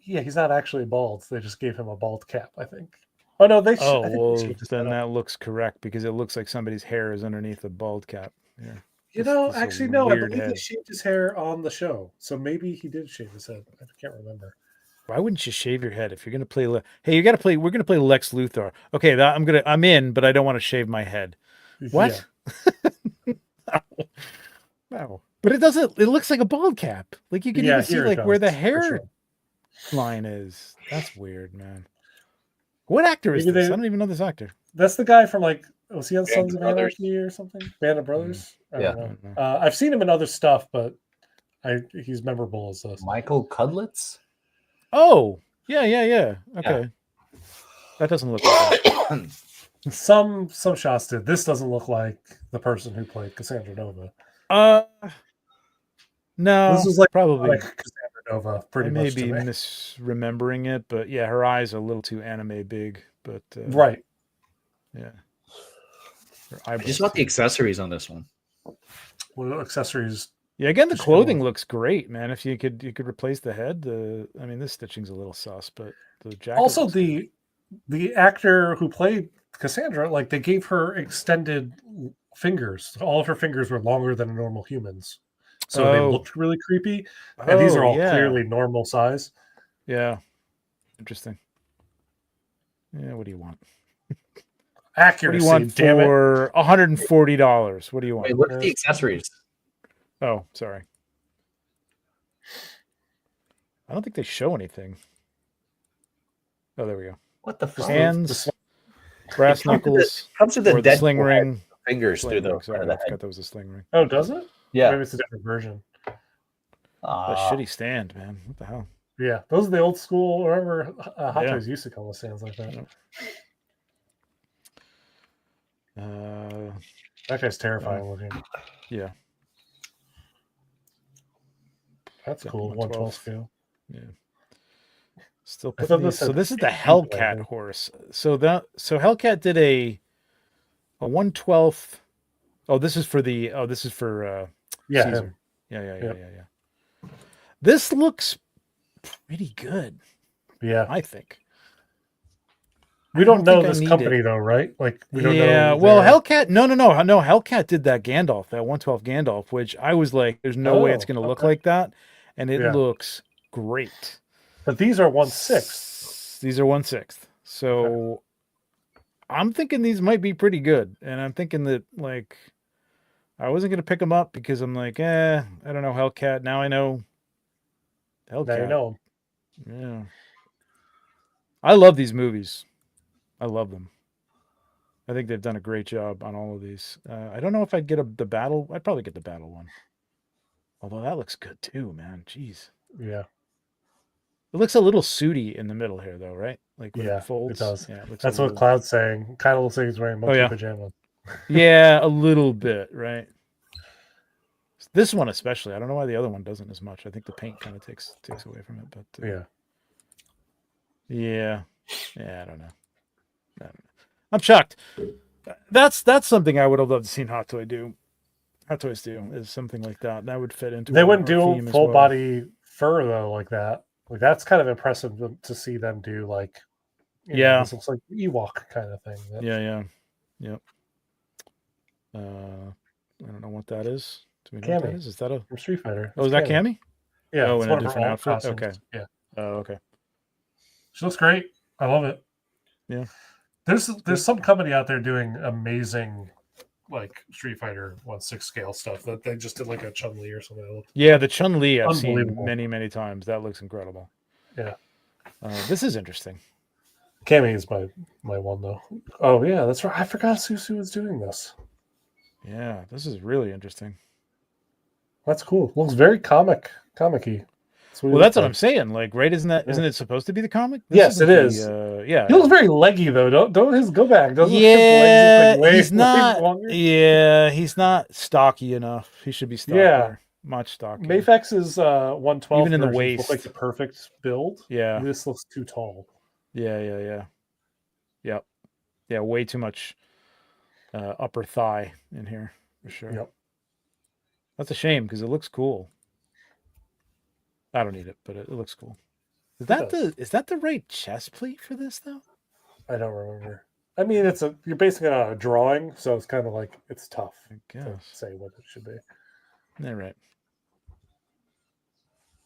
yeah, he's not actually bald. They just gave him a bald cap, I think. Oh no, they. Oh, I think they well, shaved his then head off. that looks correct because it looks like somebody's hair is underneath a bald cap. Yeah. You This- know, this is a actually, no. I weird believe they head. shaved his hair on the show, so maybe he did shave his head. I can't remember. Why wouldn't you shave your head if you're gonna play? Hey, you got to play. We're gonna play Lex Luthor. Okay, I'm in, but I don't want to shave my head. What? No. No. But it doesn't. It looks like a bald cap. Like you can Yeah, even see here it like where the does, for hair sure. line is. That's weird, man. What actor is Maybe this? they- I don't even know this actor. That's the guy from like was he on Band Sons of of Brothers. Anarchy or something? Band of Brothers. I Yeah. don't know. I don't know. I've seen him in other stuff, but he's memorable as this. Michael Cudlitz. Oh, yeah. Okay. That doesn't look like that. Some shots did. This doesn't look like the person who played Cassandra Nova. No, This is like probably. Like Cassandra Nova, pretty I may much. be To me. misremembering it, but yeah, her eyes are a little too anime big. But Right. yeah. Her I eyebrows just want the too. accessories on this one. What accessories? Yeah, again, the Just clothing going. looks great, man. If you could replace the head, I mean, this stitching's a little sus, but the jacket. Also, looks good. the actor who played Cassandra, like they gave her extended fingers. All of her fingers were longer than a normal human's, so they Oh. looked really creepy. And these are all yeah. clearly normal size. Yeah, interesting. Yeah, what do you want? What Accuracy, do you want damn it. for $140? What do you want? Wait, look at the accessories. Oh, sorry. I don't think they show anything. Oh, there we go. What the fuck? Hands, brass It comes with knuckles, Comes with or the the Deadpool sling head ring. fingers Sling through the ring, front sorry, of I the forgot head. that was a sling ring. Oh, does it? Yeah. Maybe it's a different version. A Ah, shitty stand, man. What the hell? Yeah, those are the old school. Remember, Hot Yeah. Toys used to come with stands like that. Yep. That guy's terrifying looking. Yeah. That's Yeah, cool. 112 112 scale. Still I putting thought these. this So had this is the pink Hellcat lighting. horse. So Hellcat did a 1/12. Oh, this is for Yeah, Caesar. him. Yeah. This looks pretty good, Yeah. I think. We don't know think I this need company it. though, right? Like we don't know. Yeah, well, their- Hellcat. No. Hellcat did that Gandalf, that 112 Gandalf, which I was like, "There's no way it's Oh, going to look okay. like that," and it Yeah. looks great. But these are 1/6. These are 1/6. So I'm thinking these might be pretty good, and I'm thinking that like I wasn't going to pick them up because I'm like, I don't know Hellcat. Now I know Hellcat. Now you know 'em. Yeah. I love these movies. I love them. I think they've done a great job on all of these. I don't know if I'd get the battle. I'd probably get the battle one. Although that looks good too, man. Jeez. Yeah, It looks a little sooty in the middle here, though, right? Like when Yeah, it it folds. does. Yeah, it looks that's a what little, Cloud's saying. Kind of looks like he's wearing monkey yeah. pajamas. Yeah, a little bit, right? This one especially. I don't know why the other one doesn't as much. I think the paint kind of takes away from it, but Yeah. yeah, I don't know. I'm shocked. That's something I would have loved to seen Hot Toys do is something like that. That would fit into They our wouldn't do theme as full well. body fur though, like that. Like that's kind of impressive to see them do. Like, you know, Yeah. this looks like Ewok kind of thing. Yeah. Yep. I don't know what that is. Do we know what that Cammy. is? Is that a From Street Fighter. Oh, is that Cammy? Yeah. Oh, it's in a one of her different old outfit? costumes. Okay. Yeah. Oh, okay. She looks great. I love it. Yeah. There's some company out there doing amazing like Street Fighter 1/6 scale stuff that they just did like a Chun-Li or something. That looked- Yeah, the Chun-Li I've seen Unbelievable. many times. That looks incredible. Yeah. This is interesting. Cammy is my one though. Oh yeah, that's right. I forgot Susu was doing this. Yeah, this is really interesting. That's cool. Looks very comic-y. Well, that's what I'm saying. Like, right? Isn't it supposed to be the comic? Yes, isn't it is. yeah. He looks very leggy though. Don't his go back? Doesn't his Yeah, legs look way, he's not. way longer? Yeah, he's not stocky enough. He should be stockier. Yeah. Much stockier. Mafex's 112 Even in the versions look like waist. the perfect build. Yeah. This looks too tall. Yeah. Yep. Yeah, way too much upper thigh in here for sure. Yep. That's a shame because it looks cool. I don't need it, but it looks cool. Is that the right chest plate for this though? I don't remember. I mean, you're basing it on a drawing, so it's kind of like it's tough I to guess. say what it should be. All right.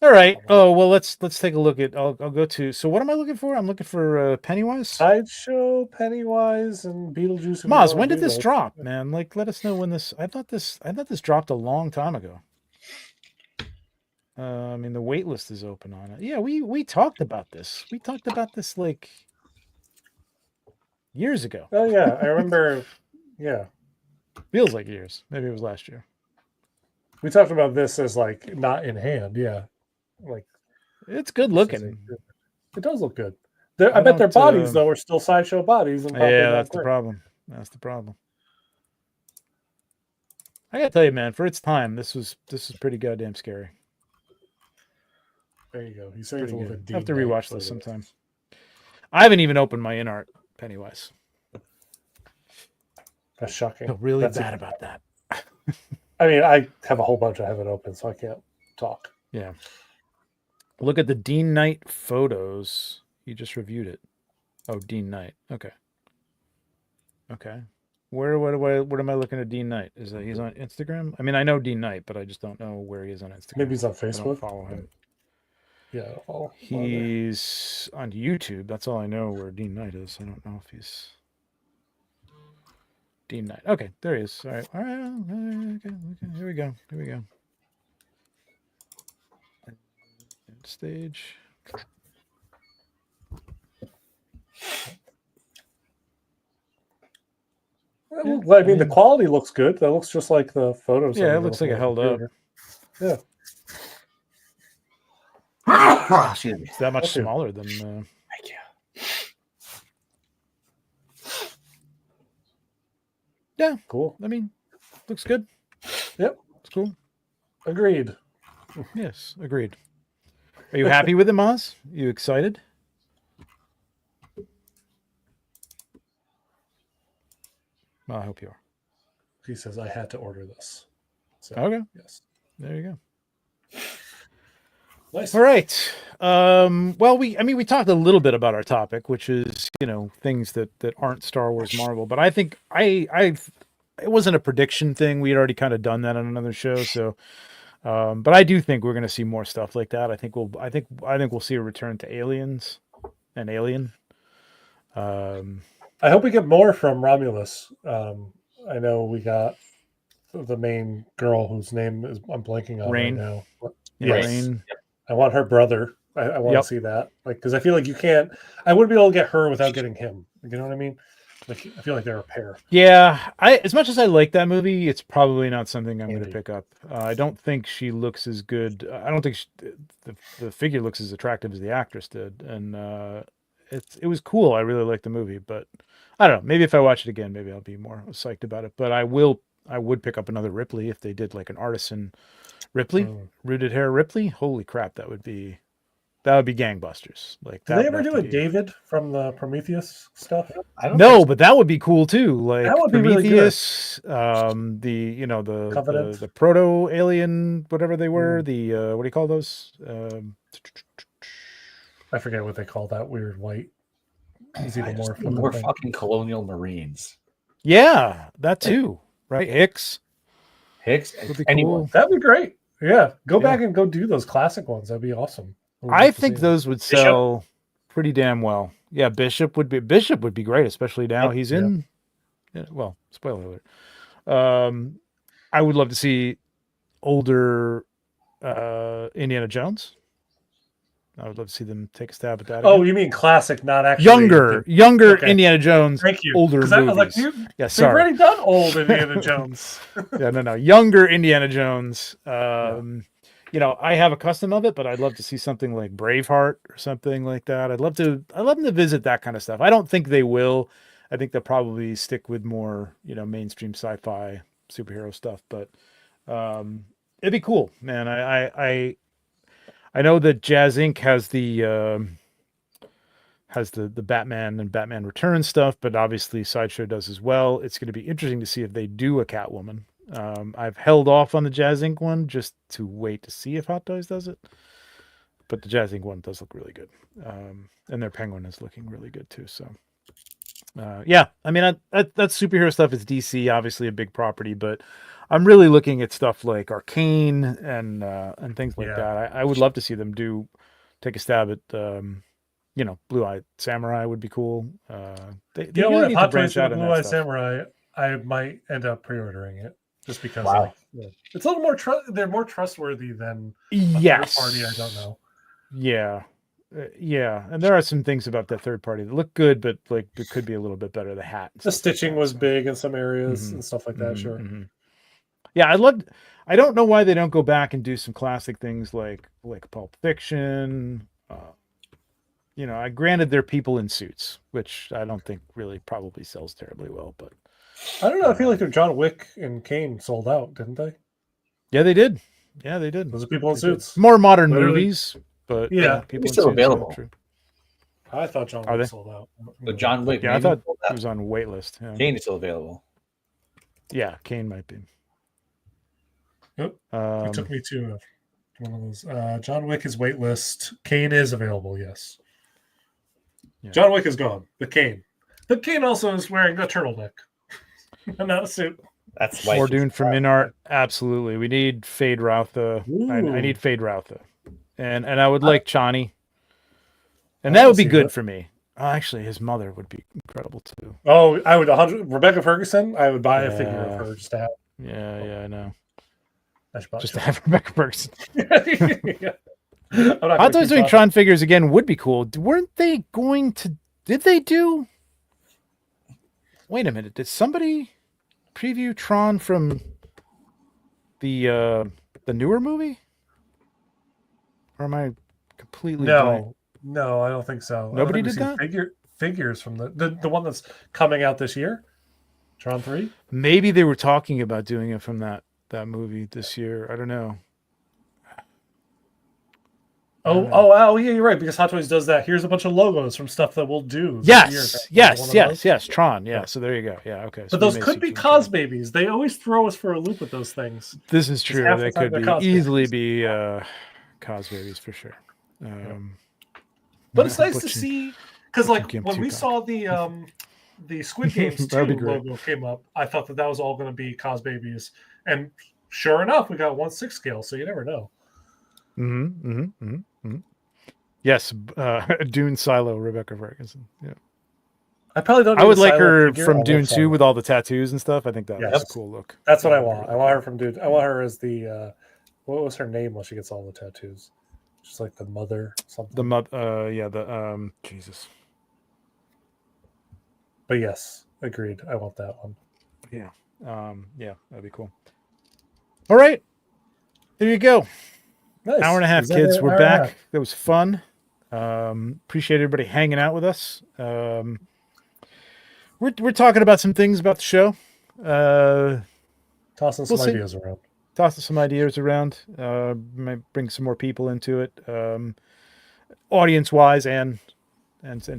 All right. Oh well, let's take a look at. I'll go to. So what am I looking for? I'm looking for Pennywise. Sideshow, Pennywise, and Beetlejuice. Maz, when did this drop, man? Like, let us know when this. I thought this dropped a long time ago. I mean, the wait list is open on it. Yeah, we talked about this. We talked about this like years ago. Oh yeah, I remember. Yeah, Feels like years. Maybe it was last year. we talked about this as like not in hand. Yeah, like It's good looking. It does look good. I bet their bodies though are still Sideshow bodies. And Yeah, that's the problem. That's the problem. I gotta tell you, man, for its time, this was pretty goddamn scary. There you go. He's saying it's a little bit deep. I have to rewatch this sometime. I haven't even opened my in-art Pennywise. That's shocking. I feel really bad about that. I mean, I have a whole bunch I haven't opened, so I can't talk. Yeah. Look at the Dean Knight photos. You just reviewed it. Oh, Dean Knight. Okay. Okay. What am I looking at Dean Knight? Is that he's on Instagram? I mean, I know Dean Knight, but I just don't know where he is on Instagram. Maybe he's on I don't Facebook. follow him. Yeah. He's on YouTube. That's all I know where Dean Knight is. I don't know if he's Dean Knight. Okay, there he is. All right. Okay. Here we go. Stage. Well, I mean, the quality looks good. That looks just like the photos. Yeah, it looks like it held up. Yeah. Excuse me. It's that much Thank you. smaller than. Thank you. Yeah, Cool. I mean, looks good. Yep. It's cool. Agreed. Yes, agreed. Are you happy with it, Maz? You excited? Well, I hope you are. He says I had to order this. So, Okay, yes. there you go. Nice. All right. Well, we talked a little bit about our topic, which is things that aren't Star Wars Marvel. But I think it wasn't a prediction thing. We had already kind of done that on another show. So, but I do think we're going to see more stuff like that. I think we'll see a return to Aliens and Alien. I hope we get more from Romulus. I know we got the main girl whose name is I'm blanking on Rain. right now. Yeah, Yes. Rain. I want her brother. I want Yep. to see that. Like, because I feel like you can't. I wouldn't be able to get her without getting him. Like, you know what I mean? Like, I feel like they're a pair. Yeah, as much as I like that movie, it's probably not something I'm going to Andy. pick up. I don't think she looks as good. I don't think the figure looks as attractive as the actress did, and it was cool. I really liked the movie, but I don't know. Maybe if I watch it again, maybe I'll be more psyched about it. But I would pick up another Ripley if they did like an artisan Ripley, rooted hair Ripley. Holy crap, that would be gangbusters. Like, Did they ever do a David from the Prometheus stuff? I don't No, think so. but that would be cool too. Like That would be really good. Prometheus, the Covenant. the proto alien, whatever they were. The what do you call those? I forget what they call that weird white. Is I even just more need fun more thing. fucking colonial marines. Yeah, that too, right? Hicks. Hicks, Would be anyone. cool. That'd be great. Yeah, go Yeah. back and go do those classic ones. That'd be awesome. would I love to think see them. those would sell pretty damn well. Yeah, Bishop would be great, especially now he's in. Yeah, well, spoiler alert. I would love to see older Indiana Jones. I would love to see them take a stab at that. Oh, again. you mean classic, not actually younger Okay. Indiana Jones. Thank you. older 'Cause I was like, movies. dude, Yeah, they've sorry. already done old Indiana Jones. Yeah, no, younger Indiana Jones. I have a custom of it, but I'd love to see something like Braveheart or something like that. I'd love them to visit that kind of stuff. I don't think they will. I think they'll probably stick with more, mainstream sci-fi superhero stuff, but it'd be cool, man. I know that Jazz Inc. has the Batman and Batman Returns stuff, but obviously Sideshow does as well. It's going to be interesting to see if they do a Catwoman. I've held off on the Jazz Inc. one just to wait to see if Hot Toys does it. But the Jazz Inc. one does look really good. And their Penguin is looking really good too. So, yeah, I mean, that superhero stuff is DC, obviously a big property, but I'm really looking at stuff like Arcane and things like that. I would love to see them take a stab at, Blue Eye Samurai would be cool. They really need to branch out on Blue Eye that stuff. Samurai, I might end up pre-ordering it just because Wow. it's a little more they're more trustworthy than a Yes. third party. I don't know. Yeah. Yeah. And there are some things about that third party that look good, but like it could be a little bit better. The hat. And The stuff like stitching that, was so. big in some areas Mhm. and stuff like that. Mhm, Sure. mhm. Yeah, I don't know why they don't go back and do some classic things like Pulp Fiction. I granted they're people in suits, which I don't think really probably sells terribly well, but I don't know. I feel like their John Wick and Kane sold out, didn't they? yeah, they did. Yeah, they did. Those are people in They did. suits. More modern Literally. movies, but Yeah. people They're in still suits, yeah, available. true. I thought John Are Wick they? sold out. The John Wick. Yeah, I maybe? thought it was on waitlist. Yeah, Kane is still available. yeah, Kane might be. Yep. Um, It took me to one of those. John Wick is waitlist. Kane is available. Yes. Yeah. John Wick is gone. The Kane also is wearing a turtleneck and not a suit. That's why. More Dune from Minart. Absolutely. We need Fade Routha. I Ooh. need Fade Routha. And I would like Chani. And I that can would be see good that. for me. Actually, his mother would be incredible too. Oh, I would 100. Rebecca Ferguson. I would buy a figure Yeah. of her just to have. Yeah, I know. I should buy Just to have Rebecca Ferguson. Yeah. I'm not Hot gonna Toys keep doing talking. Tron figures again would be cool. Weren't they going to? Did they do? Wait a minute. Did somebody preview Tron from the newer movie? Or am I completely blank? No, I don't think so. I don't Nobody think we've did seen figures from the one that's coming out this year, Tron 3. Maybe they were talking about doing it from that movie this year. I don't know. Oh, yeah, you're right. Because Hot Toys does that. Here's a bunch of logos from stuff that we'll do. This year. Yes. Tron. Yeah. So there you go. Yeah. Okay. So But those could be cos babies. They always throw us for a loop with those things. This is true. half the They time could they're be cos easily babies. be cos babies for sure. But it's nice to Butch and- see because, like, Gimp when we Tupac. saw the Squid Games 2 That'd be great. logo came up, I thought that was all going to be cos babies, and sure enough, we got 1/6 scale. So you never know. Yes, Dune Silo, Rebecca Ferguson. Yeah, I probably don't. I need would a like Silo her figure. I from love Dune Silo. 2 with all the tattoos and stuff. I think that was Yes. a cool look. That's what I That'd be want. really I want her from Dude. I want her as the what was her name when she gets all the tattoos? Just like the mother something. Jesus. But yes, agreed. I want that one. Yeah, that'd be cool. All right, there you go. Nice. Hour and a half, Is that kids. an We're hour and a back. half? That was fun. Appreciate everybody hanging out with us. We're talking about some things about the show. Tossing We'll some see. ideas around. Tossing some ideas around. Might bring some more people into it, audience wise and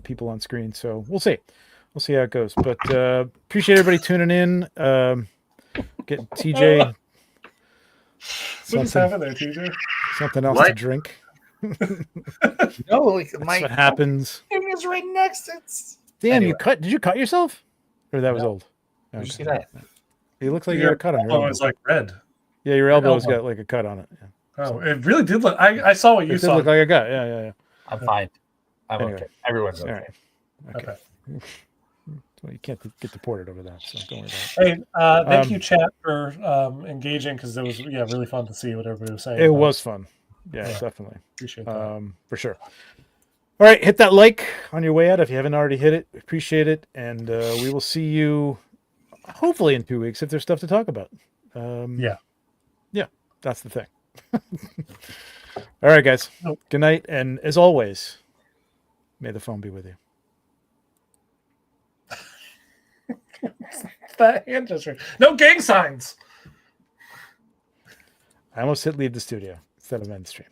people on screen. So we'll see. We'll see how it goes. But appreciate everybody tuning in. Getting TJ What is happening there, TJ? something else to What? drink. No, like That's my what happens. name is right next. It's Damn, Anyway. did you cut yourself? Or that was No. old? Did you Okay. see that? It looks like you got a cut on your Oh, elbow. it's like red. Yeah, your elbow's elbow. got like a cut on it. Yeah. Oh, it really did look. I saw what It you did saw. look like a cut. Yeah. I'm fine. I'm Anyway. okay. Everyone's All okay. right. Okay. Okay. Well, you can't get deported over that, so don't worry about it. Hey, thank Um, you, chat, for engaging because it was really fun to see what everybody was saying. It about was fun. Yeah, Yeah. definitely. Appreciate that. For sure. All right, hit that like on your way out if you haven't already hit it. Appreciate it, and we will see you hopefully in 2 weeks if there's stuff to talk about. Yeah. That's the thing. All right, guys. Nope. Good night, and as always, may the phone be with you. That hand gesture. No gang signs. I almost hit leave the studio instead of end stream.